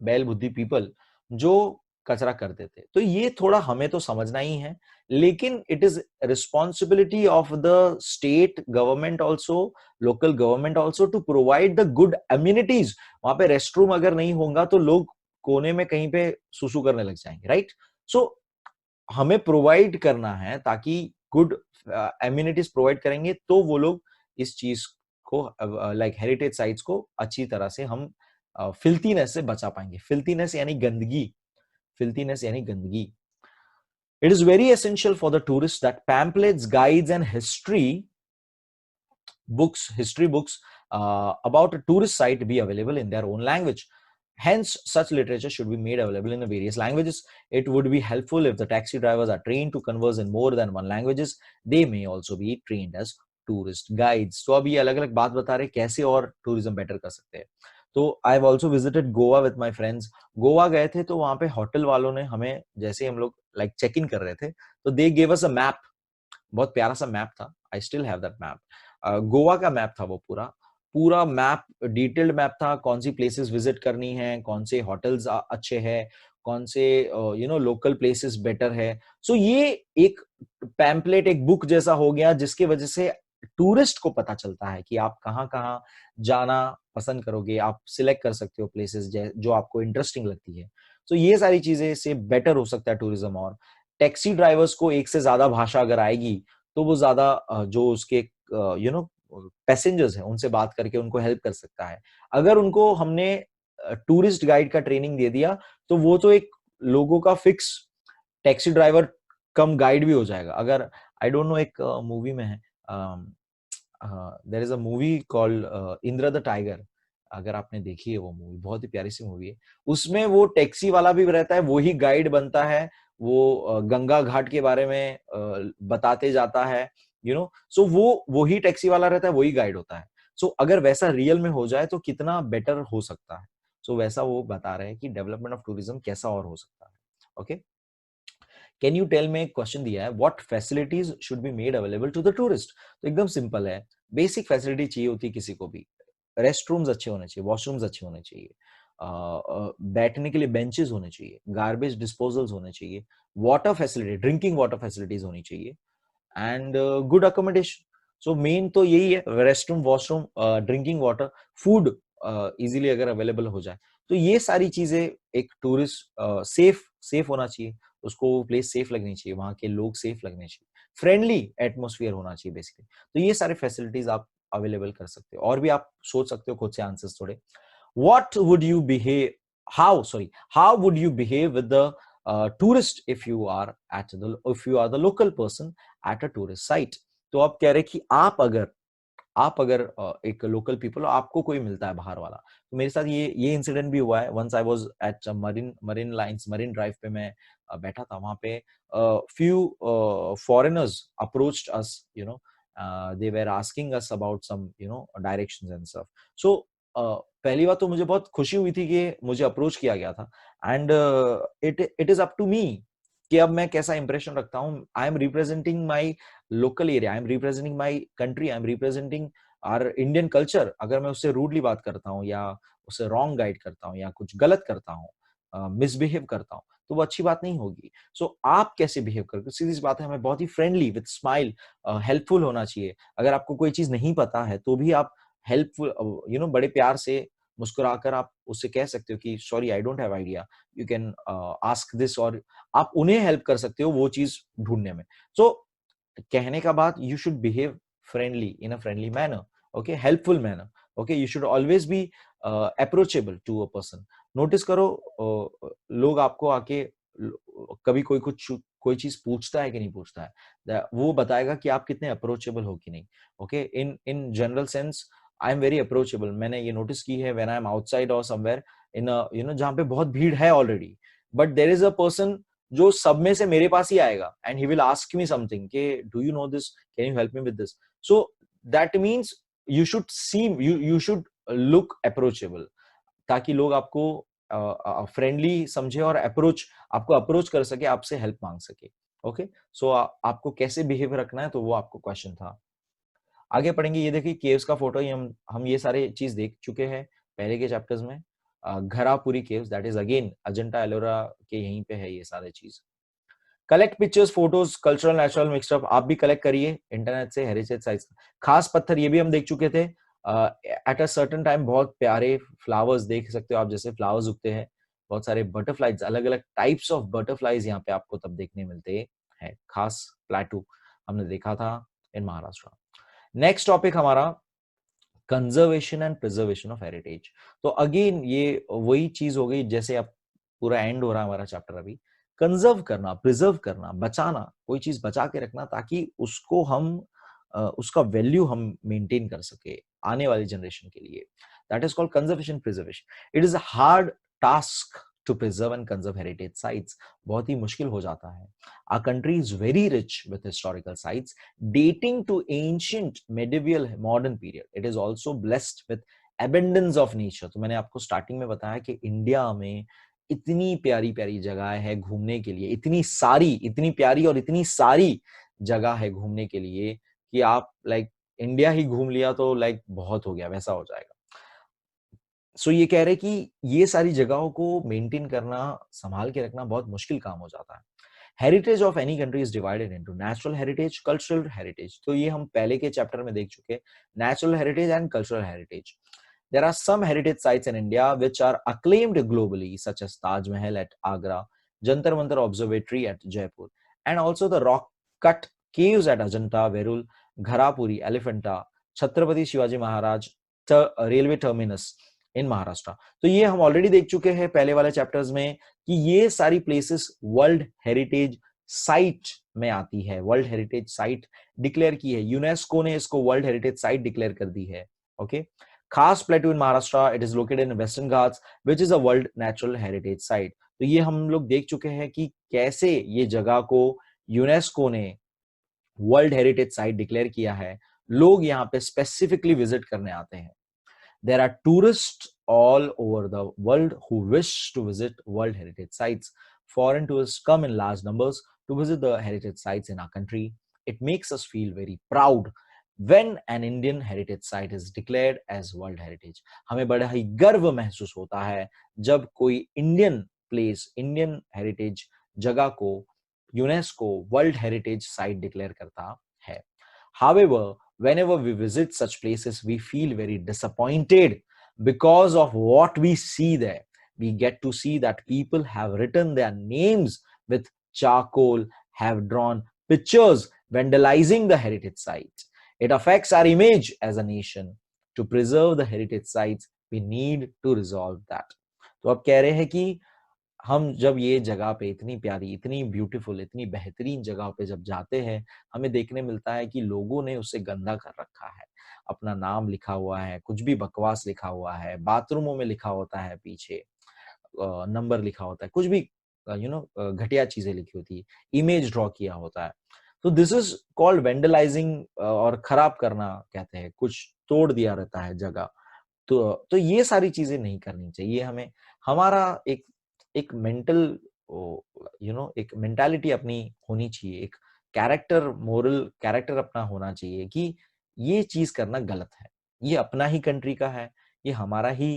बैल बुद्धि पीपल जो कचरा कर देते। तो ये थोड़ा हमें तो समझना ही है, लेकिन it is responsibility of the state government also, local government also to provide the good amenities. वहां पे रेस्ट रूम अगर नहीं होगा तो लोग कोने में कहीं पे सुसु करने लग जाएंगे, राइट? सो हमें प्रोवाइड करना है, ताकि गुड एम्यूनिटीज प्रोवाइड करेंगे तो वो लोग इस चीज को, लाइक हेरिटेज साइट्स को अच्छी तरह से हम फिल्थीनेस से बचा पाएंगे। फिल्थीनेस यानी गंदगी, फिल्थीनेस यानी गंदगी। It is very essential for the tourists that pamphlets, guides, and history books about a tourist site be available in their own language. Hence, such literature should be made available in the various languages. It would be helpful if the taxi drivers are trained to converse in more than one languages. They may also be trained as tourist guides. तो अब ये अलग अलग बात बता रहे कैसे और टूरिज्म बेटर कर सकते हैं। तो I have also visited Goa with my friends. Goa गए थे तो वहां पे होटल वालों ने हमें, जैसे हम लोग लाइक चेक इन कर रहे थे, तो they gave us a map. बहुत प्यारा सा मैप था, I still have that map. Goa का मैप था वो, पूरा पूरा मैप, डिटेल्ड मैप था, कौन सी प्लेसेस विजिट करनी है, कौन से होटल्स अच्छे हैं, कौन से लोकल प्लेसेस बेटर है। सो ये एक पैम्पलेट, एक बुक जैसा हो गया, जिसकी वजह से टूरिस्ट को पता चलता है कि आप कहाँ कहाँ जाना पसंद करोगे, आप सिलेक्ट कर सकते हो प्लेसेस जो आपको इंटरेस्टिंग लगती है। तो ये सारी चीजें से बेटर हो सकता है टूरिज्म। और टैक्सी ड्राइवर्स को एक से ज्यादा भाषा अगर आएगी तो वो ज्यादा जो उसके पैसेंजर्स हैं उनसे बात करके उनको हेल्प कर सकता है। अगर उनको हमने टूरिस्ट गाइड का ट्रेनिंग दे दिया तो वो तो एक लोगों का fix taxi driver cum guide भी हो जाएगा। अगर आई डोंट नो, एक मूवी में है, there is a movie called Indra the tiger. अगर आपने देखी है वो मूवी, बहुत ही प्यारी सी मूवी है। उसमें वो टैक्सी वाला भी रहता है, वो ही गाइड बनता है, वो गंगा घाट के बारे में बताते जाता है, सो वो ही टैक्सी वाला रहता है, वही गाइड होता है। सो अगर वैसा रियल में हो जाए तो कितना बेटर हो सकता है। सो वैसा वो बता रहे हैं कि डेवलपमेंट ऑफ टूरिज्म कैसा और हो सकता है। ओके, कैन यू टेल में क्वेश्चन दिया है, what facilities should be made available to the tourist? तो एकदम सिंपल है, बेसिक फैसिलिटी चाहिए होती है किसी को भी। रेस्ट रूम्स अच्छे होने चाहिए, वॉशरूम्स अच्छे होने चाहिए, बैठने के लिए बेंचेस होने चाहिए, गार्बेज डिस्पोजल्स होने चाहिए, water facility, drinking water facilities होनी चाहिए, and good accommodation. So main तो यही है, rest room, washroom, drinking water, food easily अगर अवेलेबल हो जाए, तो ये सारी चीजें एक टूरिस्ट सेफ सेफ होना चाहिए, उसको प्लेस सेफ लगनी चाहिए, वहां के लोग सेफ लगने चाहिए, फ्रेंडली एटमोसफियर होना चाहिए बेसिकली। तो ये सारे फैसिलिटीज आप अवेलेबल कर सकते हो। और भी आप सोच सकते हो खुद से आंसर्स थोड़े। What would you behave, how would you behave with the tourist if you are if you are the local person at a tourist site? तो आप कह रहे कि आप अगर एक लोकल पीपल हो, आपको कोई मिलता है बाहर वाला। तो मेरे साथ ये इंसिडेंट भी हुआ है। Once I was at Marine Lines, Marine Drive पे मैं बैठा था। वहां पे few foreigners approached us, they were asking us about some directions and stuff. So पहली बात तो मुझे बहुत खुशी हुई थी कि मुझे अप्रोच किया गया था, and it is up to me कि अब मैं कैसा इंप्रेशन रखता हूँ। I am representing my local area, I am representing my country, I am representing our Indian culture. अगर मैं उससे रूडली बात करता हूँ, या उससे रॉन्ग गाइड करता हूँ, या कुछ गलत करता हूँ, मिसबिहेव करता हूँ, तो वो अच्छी बात नहीं होगी। सो आप कैसे बिहेव करते हो, सीधी सी बात है, हमें बहुत ही फ्रेंडली विद स्माइल, हेल्पफुल होना चाहिए। अगर आपको कोई चीज नहीं पता है तो भी आप हेल्पफुल, बड़े प्यार से मुस्कुराकर आप उससे कह सकते हो कि sorry, I don't have idea, you can ask this, और आप उन्हें हेल्प कर सकते हो वो चीज ढूंढने में। सो कहने का बात, you should behave friendly, in a friendly manner, okay, helpful manner, okay, you should always be approachable to a person. Notice करो, लोग आपको आके कभी कोई चीज पूछता है कि नहीं पूछता है, वो बताएगा कि आप कितने अप्रोचेबल हो कि नहीं। Okay, in general sense I am very approachable. मैंने ये नोटिस की है, व्हेन आई एम आउटसाइड और समवेयर इन जहाँ पे बहुत भीड़ है already, but there is a person जो सब में से मेरे पास ही आएगा, and he will ask me something के do you know this, can you help me with this. So that means you should see, you should look approachable, ताकि लोग आपको फ्रेंडली समझे और आपको अप्रोच कर सके, आपसे हेल्प मांग सके। ओके, सो आपको कैसे बिहेव रखना है, तो वो आपको क्वेश्चन था। आगे पढ़ेंगे, ये देखिए केव्स का फोटो ही हम ये सारे चीज देख चुके हैं पहले के चैप्टर्स में। Gharapuri caves, that is again Ajanta Ellora के यहीं पे है ये सारे चीज। Collect pictures, photos, cultural natural mixed up, आप भी कलेक्ट करिए इंटरनेट से, हेरिटेज साइट्स। खास पत्थर, ये भी हम देख चुके थे। एट अ सर्टेन टाइम बहुत प्यारे फ्लावर्स देख सकते हो आप, जैसे फ्लावर्स उगते हैं, बहुत सारे बटरफ्लाइज, अलग अलग टाइप्स ऑफ बटरफ्लाइज यहाँ पे आपको तब देखने मिलते हैं। खास प्लेटू हमने देखा था इन महाराष्ट्र। नेक्स्ट टॉपिक हमारा conservation and preservation of heritage. तो अगेन ये वही चीज हो गई, जैसे अब पूरा एंड हो रहा है हमारा चैप्टर अभी। कंजर्व करना, प्रिजर्व करना, बचाना, कोई चीज बचा के रखना, ताकि उसको हम उसका वैल्यू हम मेंटेन कर सके आने वाली जनरेशन के लिए। That is called conservation, preservation. It is a hard task to preserve and conserve heritage sites. बहुत ही मुश्किल हो जाता है। Our country is very rich with historical sites dating to ancient medieval modern period. It is also blessed with abundance of nature. तो मैंने आपको starting में बताया कि इंडिया में इतनी प्यारी प्यारी जगह है घूमने के लिए, इतनी प्यारी और इतनी सारी जगह है घूमने के लिए कि आप लाइक इंडिया ही घूम लिया तो लाइक बहुत हो गया, वैसा हो जाएगा। सो ये कह रहे कि ये सारी जगहों को मेंटेन करना, संभाल के रखना बहुत मुश्किल काम हो जाता है। Heritage of any country is divided into natural heritage, cultural heritage. तो ये हम पहले के चैप्टर में देख चुके हैं, natural heritage and cultural heritage. There are some heritage sites in India which are acclaimed globally, such as Taj Mahal at Agra, Jantar Mantar Observatory at Jaipur, and also the rock cut caves at Ajanta, Verul, Gharapuri, Elephanta, Chhatrapati Shivaji Maharaj railway terminus in Maharashtra. तो ये हम already देख चुके हैं पहले वाले chapters में कि ये सारी प्लेसेस वर्ल्ड हेरिटेज साइट में आती है, वर्ल्ड हेरिटेज साइट डिक्लेयर की है, यूनेस्को ने इसको वर्ल्ड हेरिटेज साइट डिक्लेयर कर दी है। ओके, खास प्लेटू इन Maharashtra, it is located in western Ghats which is a world natural heritage site. तो ये हम लोग देख चुके हैं कि कैसे ये जगह को यूनेस्को ने वर्ल्ड हेरिटेज साइट डिक्लेयर किया है। लोग यहाँ पे स्पेसिफिकली विजिट करने आते हैं। There are tourists all over the world who wish to visit World Heritage Sites. Foreign tourists come in large numbers to visit the heritage sites in our country. It makes us feel very proud when an Indian heritage site is declared as World Heritage. हमें बड़ा ही गर्व महसूस होता है जब कोई Indian place, Indian heritage जगह को UNESCO world heritage site declare करता है. However, whenever we visit such places, we feel very disappointed because of what we see there. We get to see that people have written their names with charcoal, have drawn pictures vandalizing the heritage sites. It affects our image as a nation. To preserve the heritage sites, we need to resolve that. तो अब कह रहे हैं कि हम जब ये जगह पे इतनी प्यारी, इतनी ब्यूटीफुल, इतनी बेहतरीन जगह पे जब जाते हैं, हमें देखने मिलता है कि लोगों ने उसे गंदा कर रखा है. अपना नाम लिखा हुआ है, कुछ भी बकवास लिखा हुआ है, बाथरूमों में लिखा होता है पीछे, नंबर लिखा होता है, कुछ भी घटिया चीजें लिखी होती है, इमेज ड्रॉ किया होता है. तो दिस इज कॉल्ड वेंडलाइजिंग और खराब करना कहते हैं, कुछ तोड़ दिया रहता है जगह. तो ये सारी चीजें नहीं करनी चाहिए हमें. हमारा एक मेंटल एक मेंटालिटी अपनी होनी चाहिए, एक कैरेक्टर, मोरल कैरेक्टर अपना होना चाहिए कि ये चीज करना गलत है. ये अपना ही कंट्री का है, ये हमारा ही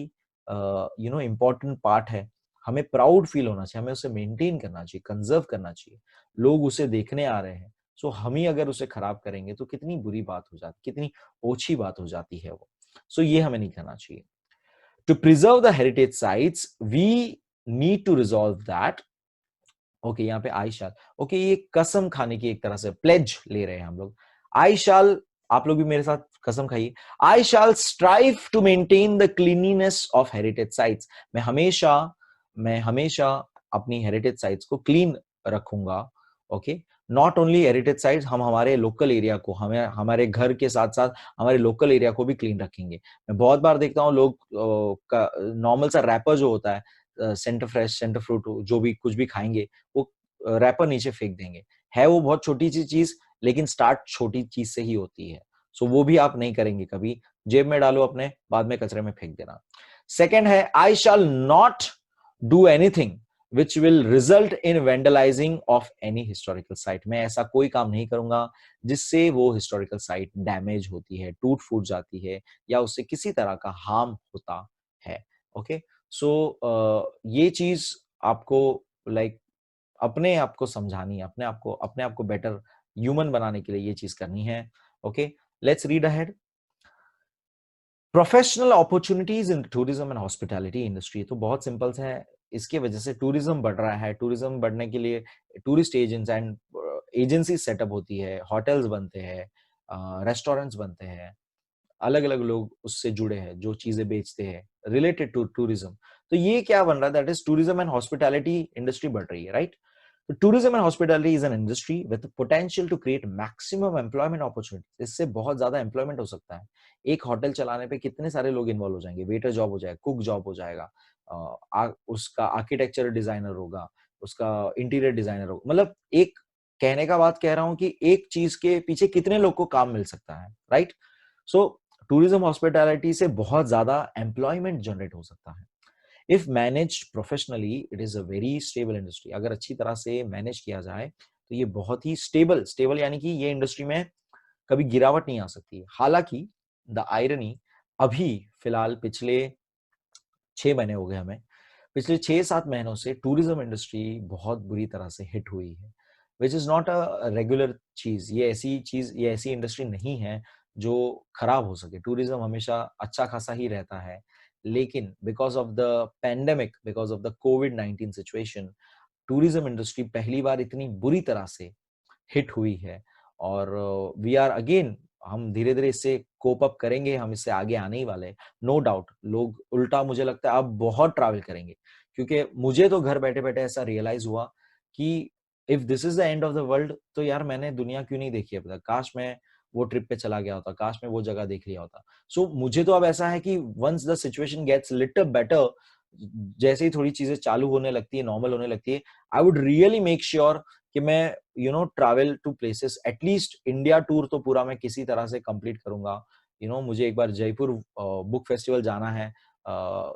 इम्पोर्टेंट पार्ट है. हमें प्राउड फील होना चाहिए, हमें उसे मेंटेन करना चाहिए, कंजर्व करना चाहिए. लोग उसे देखने आ रहे हैं, सो हम ही अगर उसे खराब करेंगे तो कितनी बुरी बात हो जाती, कितनी ओछी बात हो जाती है वो. सो ये हमें नहीं करना चाहिए. To preserve the heritage sites, we need to resolve that. Okay, यहाँ पे आई शाल, ओके, ये कसम खाने की एक तरह से प्लेज ले रहे हैं हम लोग. आई शाल, आप लोग भी मेरे साथ कसम खाइए. I shall strive to maintain the cleanliness of heritage sites. मैं हमेशा अपनी हेरिटेज साइट्स को क्लीन रखूंगा. Okay, not only heritage sites, हम हमारे लोकल एरिया को, हमें हमारे घर के साथ साथ हमारे लोकल एरिया को भी क्लीन रखेंगे. मैं बहुत बार देखता हूँ लोग नॉर्मल सा रैपर जो होता है, सेंटर फ्रेश, सेंटर फ्रूट, जो भी कुछ भी खाएंगे, वो रैपर नीचे फेंक देंगे. है वो बहुत छोटी सी चीज, लेकिन स्टार्ट छोटी चीज से ही होती है. सो वो भी आप नहीं करेंगे कभी. जेब में डालो अपने, बाद में कचरे में फेंक देना. सेकेंड है, I shall not do anything which will result in vandalizing of any historical site. मैं ऐसा कोई काम नहीं करूंगा जिससे वो historical site डैमेज होती है, टूट फूट जाती है, या उससे किसी तरह का हार्म होता है. ओके, सो ये चीज आपको लाइक अपने आप को समझानी है, अपने आप को बेटर ह्यूमन बनाने के लिए ये चीज करनी है. Okay, let's read ahead. Professional opportunities in tourism and hospitality industry. तो बहुत सिंपल है, इसके वजह से टूरिज्म बढ़ रहा है. टूरिज्म बढ़ने के लिए tourist agents and agency setup होती है, होटल्स बनते हैं, रेस्टोरेंट्स बनते हैं, अलग अलग लोग उससे जुड़े हैं जो चीजें बेचते हैं रिलेटेड टू टूरिज्म. तो ये क्या बन रहा है, that is tourism and hospitality industry बढ़ रही है, right. Tourism and hospitality is an industry with potential to create maximum employment opportunity. इससे बहुत ज्यादा एम्प्लॉयमेंट हो सकता है. एक होटल चलाने पे कितने सारे लोग इन्वॉल्व हो जाएंगे. वेटर जॉब हो जाएगा, कुक जॉब हो जाएगा, उसका आर्किटेक्चर डिजाइनर होगा, उसका इंटीरियर डिजाइनर होगा. मतलब एक कहने का बात कह रहा हूं कि एक चीज के पीछे कितने लोग को काम मिल सकता है, राइट. सो टूरिज्म हॉस्पिटैलिटी से बहुत ज्यादा एम्प्लॉयमेंट जनरेट हो सकता है. If managed professionally, it is a very stable industry. अगर अच्छी तरह से मैनेज किया जाए तो ये बहुत ही स्टेबल यानी कि ये इंडस्ट्री में कभी गिरावट नहीं आ सकती. हालांकि द आयरनी, अभी फिलहाल पिछले 6 महीने हो गए हमें, पिछले 6-7 महीनों से टूरिज्म इंडस्ट्री बहुत बुरी तरह से हिट हुई है, which is not a regular चीज. ये ऐसी इंडस्ट्री नहीं है जो खराब हो सके. टूरिज्म हमेशा अच्छा खासा ही रहता है, लेकिन because of the pandemic, because of the covid situation, tourism industry पहली बार इतनी बुरी तरह से हिट हुई है. और वी आर अगेन, हम धीरे धीरे इससे कोप अप करेंगे, हम इससे आगे आने ही वाले हैं, नो डाउट. लोग उल्टा मुझे लगता है अब बहुत ट्रैवल करेंगे, क्योंकि मुझे तो घर बैठे बैठे ऐसा रियलाइज हुआ कि if this is the end of the world, तो यार मैंने दुनिया क्यों नहीं देखी अब तक. काश मैं वो ट्रिप पे चला गया होता, काश मैं वो जगह देख लिया होता. सो मुझे तो अब ऐसा है कि once the situation gets little better, जैसे ही थोड़ी चीजें चालू होने लगती है, नॉर्मल होने लगती है, I would really make sure कि मैं travel to places, at least India tour तो पूरा मैं किसी तरह से कंप्लीट करूंगा. मुझे एक बार जयपुर बुक फेस्टिवल जाना है,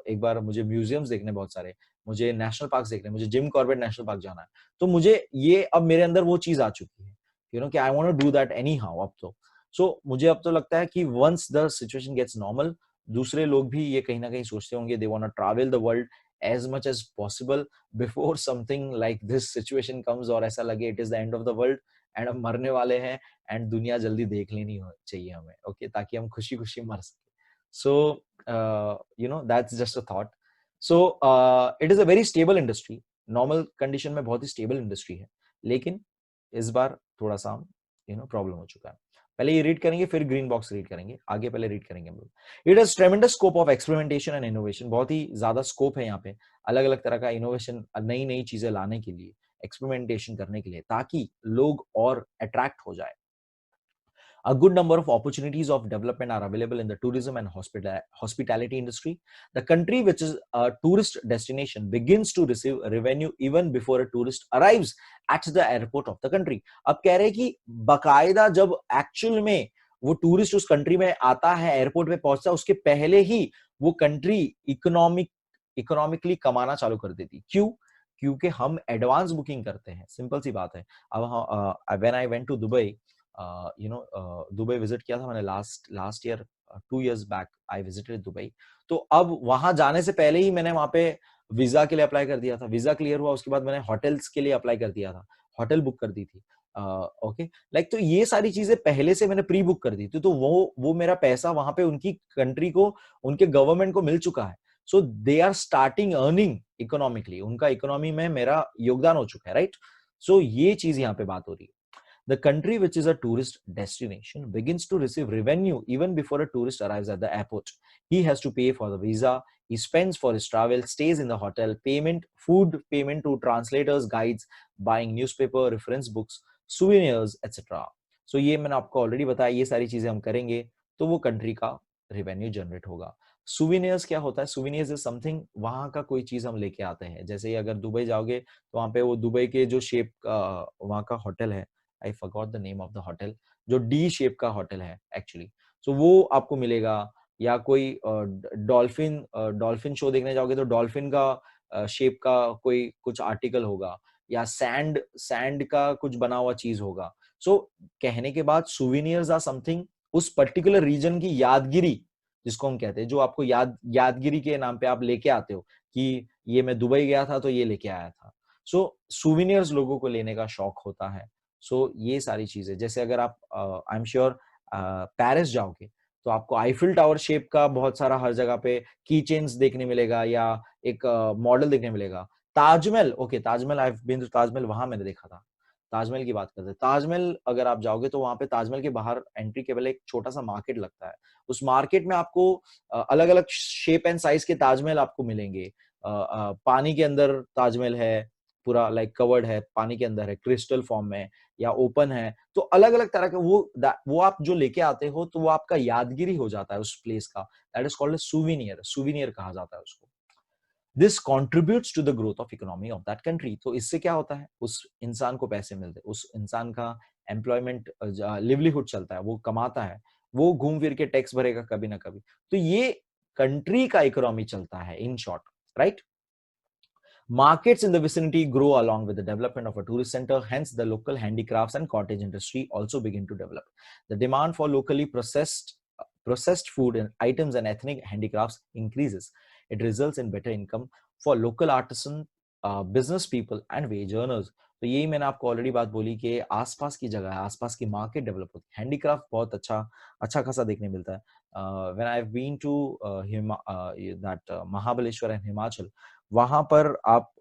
एक बार मुझे म्यूजियम्स देखने बहुत सारे, मुझे नेशनल पार्क देखने, मुझे जिम कॉर्बेट नेशनल पार्क जाना है. तो मुझे ये अब मेरे अंदर वो चीज आ चुकी है कि I want to do that anyhow अब तो. सो मुझे अब तो लगता है कि once the situation gets normal, दूसरे लोग भी ये कहीं ना कहीं सोचते होंगे, they want to travel the world as much as possible before something like this situation comes, और ऐसा लगे it is the end of the world and हम मरने वाले हैं एंड दुनिया जल्दी देख लेनी चाहिए हमें, ओके, ताकि हम खुशी खुशी मर सके. So that's just a thought. So it is a very stable industry, normal condition में बहुत ही स्टेबल इंडस्ट्री है, लेकिन इस बार थोड़ा सा प्रॉब्लम हो चुका है. पहले ये रीड करेंगे, फिर ग्रीन बॉक्स रीड करेंगे, आगे पहले रीड करेंगे हम लोग. It has ट्रेमेंडस scope of experimentation and innovation, बहुत ही ज्यादा स्कोप है यहाँ पे अलग अलग तरह का इनोवेशन, नई नई चीजें लाने के लिए, एक्सपेरिमेंटेशन करने के लिए, ताकि लोग और अट्रैक्ट हो जाए. A good number of opportunities of development are available in the tourism and hospitality industry. The country, which is a tourist destination, begins to receive revenue even before a tourist arrives at the airport of the country. अब कह रहे हैं कि बकायदा जब actual में वो tourist उस कंट्री में आता है, एयरपोर्ट पे पहुंचता है, उसके पहले ही वो कंट्री इकोनॉमिकली कमाना चालू कर देती. क्यों? क्योंकि हम एडवांस बुकिंग करते हैं, सिंपल सी बात है. अब when I went to Dubai, Dubai visit किया था मैंने last year, 2 years back I visited Dubai. तो अब वहां जाने से पहले ही मैंने वहां पे वीजा के लिए अप्लाई कर दिया था, वीजा क्लियर हुआ, उसके बाद मैंने होटल्स के लिए अप्लाई कर दिया था, होटल बुक कर दी थी. ओके, लाइक तो ये सारी चीजें पहले से मैंने प्री बुक कर दी थी, तो वो मेरा पैसा वहां पे उनकी कंट्री को, उनके गवर्नमेंट को मिल चुका है. So they are starting earning economically, उनका इकोनॉमी में मेरा योगदान हो चुका है, राइट. सो ये चीज यहाँ पे बात हो रही है. The country, which is a tourist destination, begins to receive revenue even before a tourist arrives at the airport. He has to pay for the visa, he spends for his travel, stays in the hotel, food payment to translators, guides, buying newspaper, reference books, souvenirs, etc. So ये मैंने आपको already बताया, ये सारी चीजें हम करेंगे तो वो कंट्री का रेवेन्यू जनरेट होगा. सुविनियर्स क्या होता है? सुविनियर्स इज समथिंग, वहां का कोई चीज हम लेके आते हैं. जैसे अगर दुबई जाओगे तो वहां पे वो दुबई के जो शेप का वहां का होटल है, I forgot the name of the hotel, जो डी शेप का होटल है एक्चुअली, सो वो आपको मिलेगा. या कोई डॉल्फिन शो देखने जाओगे तो डॉल्फिन का शेप का कोई कुछ आर्टिकल होगा, या सैंड का कुछ बना हुआ चीज होगा. सो कहने के बाद सुविनियर्स आर समथिंग, उस पर्टिकुलर रीजन की यादगिरी जिसको हम कहते हैं, जो आपको यादगिरी के नाम पे आप लेके आते हो कि ये मैं दुबई गया था तो ये लेके आया था. सो सुविनियर्स लोगों को लेने का शौक होता है. सो ये सारी चीजें, जैसे अगर आप आई एम श्योर पेरिस जाओगे तो आपको आईफिल टावर शेप का बहुत सारा हर जगह पे की चेन्स देखने मिलेगा, या एक मॉडल देखने मिलेगा. Taj Mahal, okay, Taj Mahal, I have been to Taj Mahal, वहां मैंने देखा था. ताजमहल की बात करते हैं, ताजमहल अगर आप जाओगे तो वहां पे ताजमहल के बाहर एंट्री के पहले एक छोटा सा मार्केट लगता है. उस मार्केट में आपको अलग अलग शेप एंड साइज के ताजमहल आपको मिलेंगे. पानी के अंदर ताजमहल है, पूरा लाइक कवर्ड है, पानी के अंदर है, क्रिस्टल फॉर्म में, या ओपन है. तो अलग अलग तरह के वो आप जो लेके आते हो तो वो आपका यादगिरी हो जाता है उस प्लेस का. That is called souvenir, souvenir कहा जाता है उसको. This contributes to the growth of economy of that country. तो इससे क्या होता है, उस इंसान को पैसे मिलते हैं, उस इंसान का एम्प्लॉयमेंट, लिवलीहुड चलता है, वो कमाता है, वो घूम फिर के टैक्स भरेगा कभी ना कभी. तो ये कंट्री का इकोनॉमी चलता है in short, right. Markets in the vicinity grow along with the development of a tourist center. Hence, the local handicrafts and cottage industry also begin to develop. The demand for locally processed food and items and ethnic handicrafts increases. It results in better income for local artisan, business people and wage earners. तो यही मैंने आपको already बात बोली कि आसपास की जगह है, आसपास की मार्केट डेवलप होती है, हैंडीक्राफ्ट बहुत अच्छा खासा देखने मिलता है. When I have been to that Mahabaleshwar and Himachal, वहां पर आप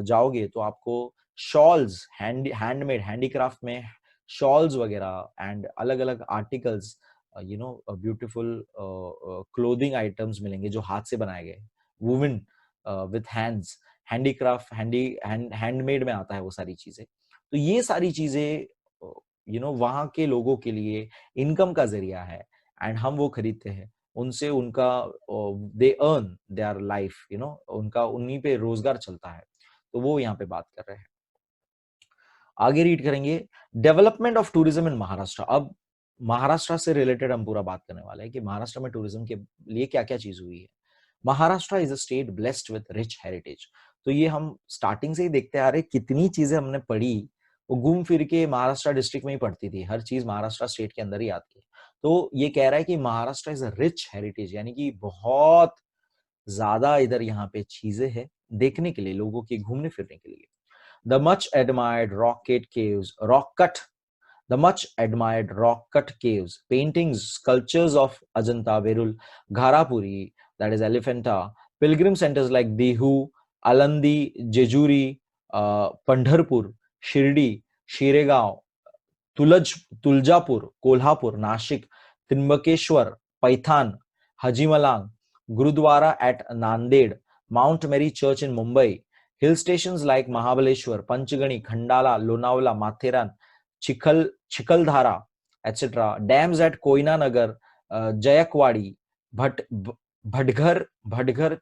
जाओगे तो आपको शॉल्स, हैंडमेड हैंडीक्राफ्ट में शॉल्स वगैरह एंड अलग अलग आर्टिकल्स, ब्यूटीफुल क्लोथिंग आइटम्स मिलेंगे जो हाथ से बनाए गए, woven with hands, handicraft, handmade में आता है वो सारी चीजें. तो ये सारी चीजें वहां के लोगों के लिए इनकम का जरिया है, एंड हम वो खरीदते हैं उनसे, उनका दे अर्न देयर लाइफ, उनका उन्हीं पे रोजगार चलता है. तो वो यहाँ पे बात कर रहे हैं. आगे रीड करेंगे, development of tourism in Maharashtra. अब महाराष्ट्र से रिलेटेड हम पूरा बात करने वाले हैं कि महाराष्ट्र में टूरिज्म के लिए क्या क्या चीज हुई है. Maharashtra is a state blessed with rich heritage. तो ये हम स्टार्टिंग से ही देखते आ रहे, कितनी चीजें हमने पढ़ी वो घूम फिर के महाराष्ट्र डिस्ट्रिक्ट में ही पड़ती थी, हर चीज महाराष्ट्र स्टेट के अंदर ही आती है. तो ये कह रहा है कि Maharashtra is a rich heritage, यानी कि बहुत ज्यादा इधर यहाँ पे चीजें हैं देखने के लिए, लोगों के घूमने फिरने के लिए। The much admired rocket caves, rock cut, the much admired rock cut caves, paintings, sculptures of Ajanta, Verul, Gharapuri, that is Elephanta, pilgrim centers like Dehu, Alandi, Jejuri, Pandharpur, Shirdi, Shiregaon, तुलज Tuljapur, Kolhapur, Nashik, Trimbakeshwar, Paithan, Hajimalang, gurdwara at Nanded, Mount Mary Church in Mumbai, hill stations like Mahabaleshwar, Panchgani, Khandala, Lonavala, Matheran, Chikaldhara, etc. Dams at Koina Nagar, Jayakwadi, Bhat, Bhadghar,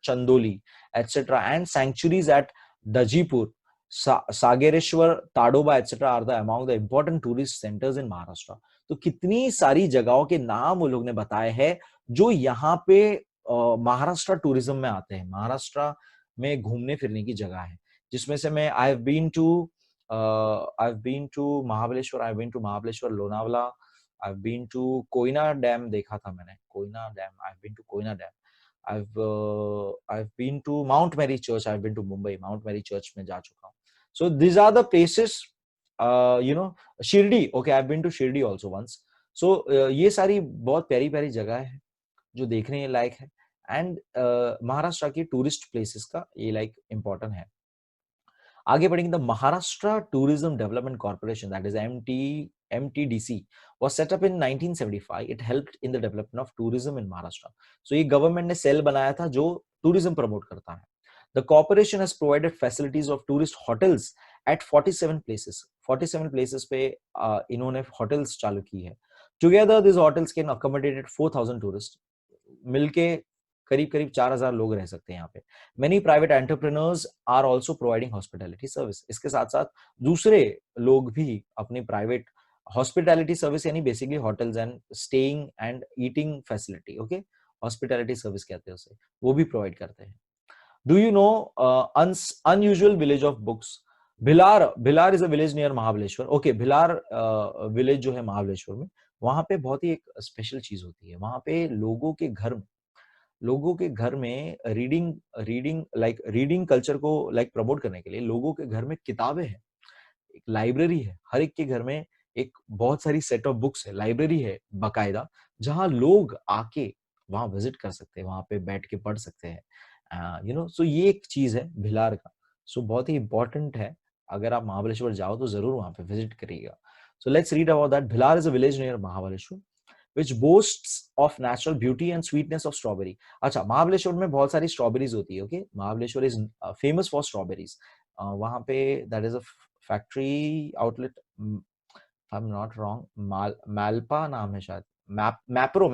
Chandoli, etc. And sanctuaries at Dajipur, Sagareshwar, Tadoba etcetera are the among the important tourist centres in Maharashtra. तो कितनी सारी जगहों के नाम वो लोग ने बताए हैं जो यहाँ पे महाराष्ट्र टूरिज्म में आते हैं, महाराष्ट्र में घूमने फिरने की जगह है, जिसमें से मैं I have been to Mahabaleshwar, I have been to Mahabaleshwar, Lonavala, I have been to Koyna dam देखा था मैंने, Koyna dam, I have been to Koyna dam, I've been to Mount Mary Church. I've been to Mumbai. Mount Mary Church में जा चुका हूँ. So these are the places. Shirdi. Okay, I've been to Shirdi also once. So ये सारी बहुत प्यारी प्यारी जगह है जो देखने लायक है, एंड महाराष्ट्र की टूरिस्ट प्लेसेस का ये लाइक इम्पोर्टेंट है। आगे बढ़ेंगे। The Maharashtra tourism development corporation, that is MTDC, was set up in 1975. It helped in the development of tourism in Maharashtra. So ये गवर्नमेंट ने सेल बनाया था जो टूरिज्म प्रमोट करता है। The corporation has provided facilities of tourist hotels at 47 places. 47 places पे इन्होंने hotels चालू की है। Together these hotels can accommodate 4,000 tourists. मिलके करीब करीब 4,000 लोग रह सकते हैं यहाँ पे। Many private entrepreneurs are also providing hospitality service. इसके साथ साथ दूसरे लोग भी अपनी प्राइवेट हॉस्पिटैलिटी सर्विस, यानी basically hotels and staying and eating facility, okay, hospitality service कहते हैं उसे, वो भी प्रोवाइड करते हैं। Do you no unusual village of books? Bhilar, Bhilar is a village near Mahabaleshwar. Okay, Bhilar village जो है महाबलेश्वर में, वहां पे बहुत ही एक स्पेशल चीज होती है। वहां पे लोगों के घर में रीडिंग कल्चर को लाइक प्रमोट करने के लिए लोगों के घर में किताबें हैं, एक लाइब्रेरी है, हर एक के घर में एक बहुत सारी सेट ऑफ बुक्स है, लाइब्रेरी है बाकायदा, जहां लोग आके वहां विजिट कर सकते हैं, वहां पे बैठ के पढ़ सकते हैं, सो ये एक चीज है भिलार का। सो बहुत ही इंपॉर्टेंट है, अगर आप महाबलेश्वर जाओ तो जरूर वहां पे विजिट करिएगा। सो let's read about that. Bhilar is a village near Mahabaleshwar which boasts of natural beauty and sweetness of strawberry. अच्छा, महाबलेश्वर में बहुत सारी स्ट्रॉबेरीज होती है। Okay, Mahabaleshwar is famous for strawberries. वहां पे that is a factory outlet, I am not wrong, Malpa नाम है शायद, मैप्रो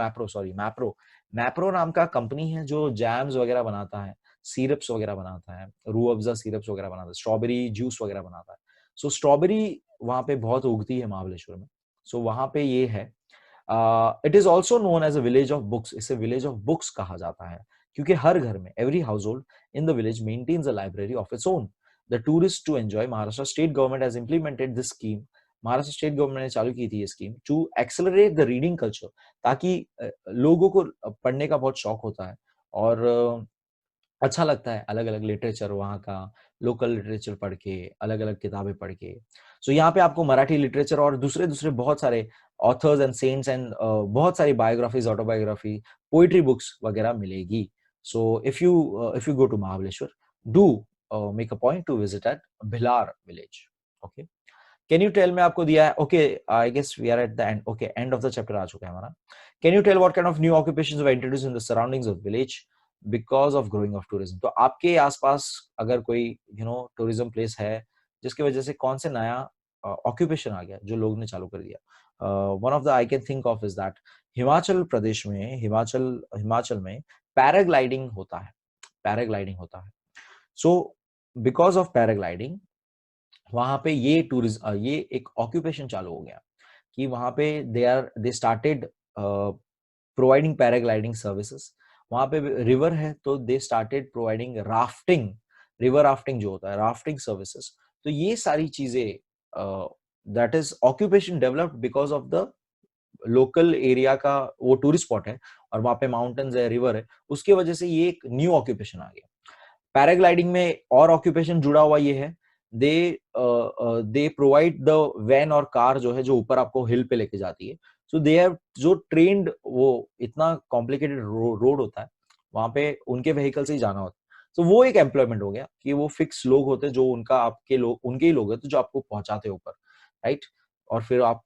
नाम का कंपनी है जो जैम्स वगैरह बनाता है, सिरप्स वगैरह बनाता है, रू अफ़ज़ा सिरप्स वगैरह बनाता है, स्ट्रॉबेरी जूस वगैरह बनाता है। सो स्ट्रॉबेरी वहां पे बहुत उगती है महाबलेश्वर में। सो वहां पे ये है। It is also known as a village of books, इसे विलेज ऑफ बुक्स कहा जाता है क्योंकि हर घर में, every household in the village maintains a library of its own. The tourist to enjoy, Maharashtra state government has implemented this scheme, Maharashtra state government ने चालू की थी ये scheme to accelerate the reading culture, ताकि लोगों को पढ़ने का बहुत शौक होता है और अच्छा लगता है अलग अलग लिटरेचर, वहाँ का लोकल लिटरेचर पढ़ के, अलग अलग किताबें पढ़ के। सो यहाँ पे आपको मराठी लिटरेचर और दूसरे दूसरे बहुत सारे ऑथर्स एंड सेंट्स एंड बहुत सारी बायोग्राफीज, ऑटोबायोग्राफी, पोइट्री बुक्स वगैरह मिलेगी। So if you go to Mahabaleshwar, do make a point to visit at Bhilar village. Okay, can you tell, में आपको दिया है। Okay, I guess we are at the end. Okay, end of the chapter आ चुका है हमारा। Can you tell what kind of new occupations were introduced in the surroundings of village because of growing of tourism? तो आपके आसपास अगर कोई tourism place है जिसकी वजह से कौन से नया ऑक्यूपेशन आ गया जो लोग ने चालू कर दिया? One of the I can think of is that Himachal Pradesh में, हिमाचल में पैराग्लाइडिंग होता है, पैराग्लाइडिंग होता है। सो बिकॉज ऑफ पैराग्लाइडिंग वहां पे ये एक ऑक्यूपेशन चालू हो गया कि वहां पे they started providing paragliding services. वहां पे रिवर है तो they started providing rafting, river rafting जो होता है, राफ्टिंग सर्विसेज। तो ये सारी चीजें that is occupation developed because of the local area का वो टूरिस्ट स्पॉट है और वहाँ पे माउंटेन्स है, रिवर है, उसकी वजह से ये एक न्यू ऑक्यूपेशन आ गया। पैराग्लाइडिंग में और ऑक्यूपेशन जुड़ा हुआ ये है, दे प्रोवाइड द वैन और कार जो है, जो ऊपर आपको हिल पे लेके जाती है। सो दे हैव जो ट्रेन्ड, वो इतना कॉम्प्लिकेटेड रोड होता है, वहाँ पे उनके व्हीकल से ही जाना होता है। तो वो एक एम्प्लॉयमेंट हो गया कि वो फिक्स लोग होते हैं जो उनका आपके लोग उनके ही लोग होते हैं जो आपको पहुँचाते हैं ऊपर, राइट? और फिर आप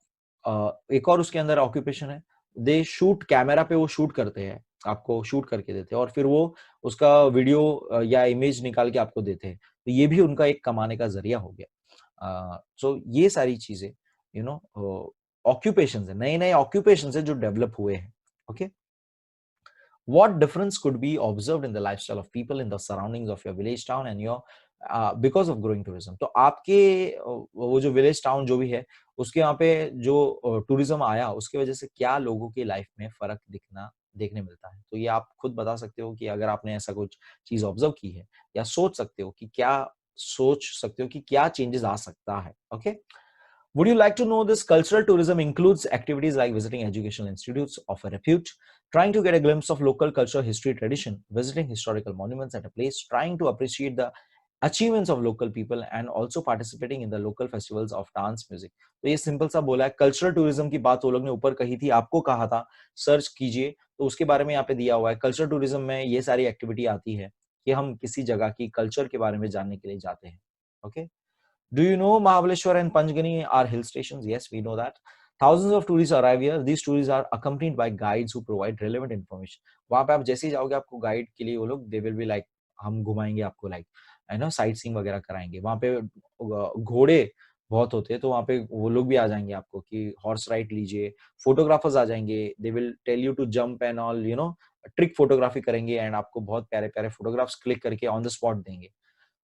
एक और उसके अंदर ऑक्यूपेशन है, दे शूट, कैमरा पे वो शूट करते हैं, आपको शूट करके देते हैं और फिर वो उसका वीडियो या इमेज निकाल के आपको देते हैं। तो ये भी उनका एक कमाने का ज़रिया हो गया। सो ये सारी चीज़ें यू नो ऑक्यूपेशंस है, नए-नए ऑक्यूपेशंस है जो डेवलप हुए हैं। Okay? What difference could be observed in the lifestyle of people in the surroundings of your village town and your because of growing tourism? तो आपके वो जो विलेज टाउन जो भी है, उसके यहाँ पे जो टूरिज्म आया, उसकी वजह से क्या लोगों की लाइफ में फ़र्क देखने मिलता है? तो ये आप खुद बता सकते हो कि अगर आपने ऐसा कुछ चीज़ ऑब्ज़र्व की है या सोच सकते हो कि क्या चेंजेस आ सकता है? Okay? Would you like to know this? Cultural tourism includes activities like visiting educational institutes of a repute, trying to get a glimpse of local culture, history, tradition, visiting historical monuments at a place, trying to appreciate the achievements of local people, and also participating in the local festivals of dance music. तो ये simple सा बोला है। Cultural tourism की बात वो लोग ने ऊपर कही थी, आपको कहा था सर्च कीजिए, तो उसके बारे में यहाँ पे दिया हुआ है। कल्चरल टूरिज्म में ये सारी एक्टिविटी आती है कि हम किसी जगह की कल्चर के बारे में जानने के लिए जाते हैं। Okay? Do you know Mahabaleshwar and Panchgani are hill stations? Yes, we know that. Thousands of tourists arrive here. These tourists are accompanied by guides who provide relevant information. वहाँ पे आप जैसे ही जाओगे, आपको गाइड के लिए वो लोग दे विल बी लाइक, हम घुमाएंगे आपको, लाइक है ना, साइट सीइंग वगैरह कराएंगे। वहाँ पे घोड़े बहुत होते हैं, तो वहाँ पे वो लोग भी आ जाएंगे आपको कि हॉर्स राइड लीजिए। फोटोग्राफर्स आ जाएंगे, they will tell you to jump and all, trick photography करेंगे एंड आपको बहुत प्यारे प्यारे फोटोग्राफ्स क्लिक करके ऑन द स्पॉट देंगे।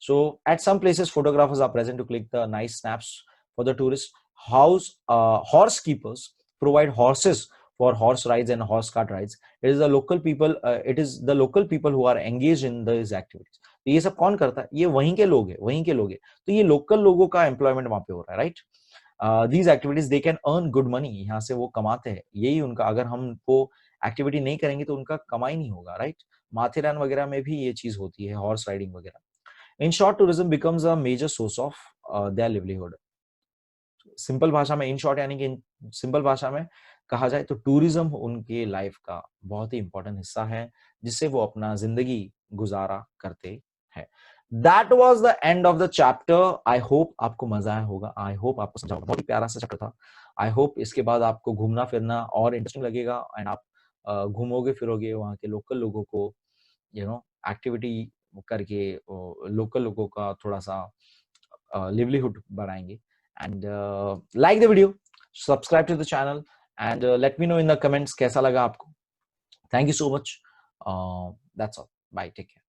So at some places, photographers are present to click the nice snaps for the tourists. Horse keepers provide horses for horse rides and horse cart rides. It is the local people. It is the local people who are engaged in these activities. तो ये सब कौन करता है? ये वहीं के लोग हैं। तो ये लोकल लोगों का एम्प्लॉयमेंट वहां पे हो रहा है, right? These activities they can earn good money, यहाँ से वो कमाते हैं। यही उनका, अगर हम वो एक्टिविटी नहीं करेंगे तो उनका कमाई नहीं होगा, राइट? माथेरान वगैरह में भी ये चीज होती है, हॉर्स राइडिंग वगैरह। In short, tourism becomes a major source of their livelihood. Simple भाषा में, इन शॉर्ट यानी कि सिंपल भाषा में कहा जाए तो टूरिज्म उनके लाइफ का बहुत ही इंपॉर्टेंट हिस्सा है, जिससे वो अपना जिंदगी गुजारा करते हैं। That was the end of the chapter. I hope आपको मजा आया होगा, आई होप आपको समझा होगा। बहुत ही प्यारा सा चैप्टर था। आई होप इसके बाद आपको घूमना फिरना और इंटरेस्टिंग लगेगा एंड आप घूमोगे फिरोगे, वहाँ के लोकल लोगों को एक्टिविटी करके लोकल लोगों का थोड़ा सा लिवलीहुड बढ़ाएंगे। And like the video, subscribe to the channel and let me know in the comments कैसा लगा आपको। Thank you so much. That's all, bye, take care.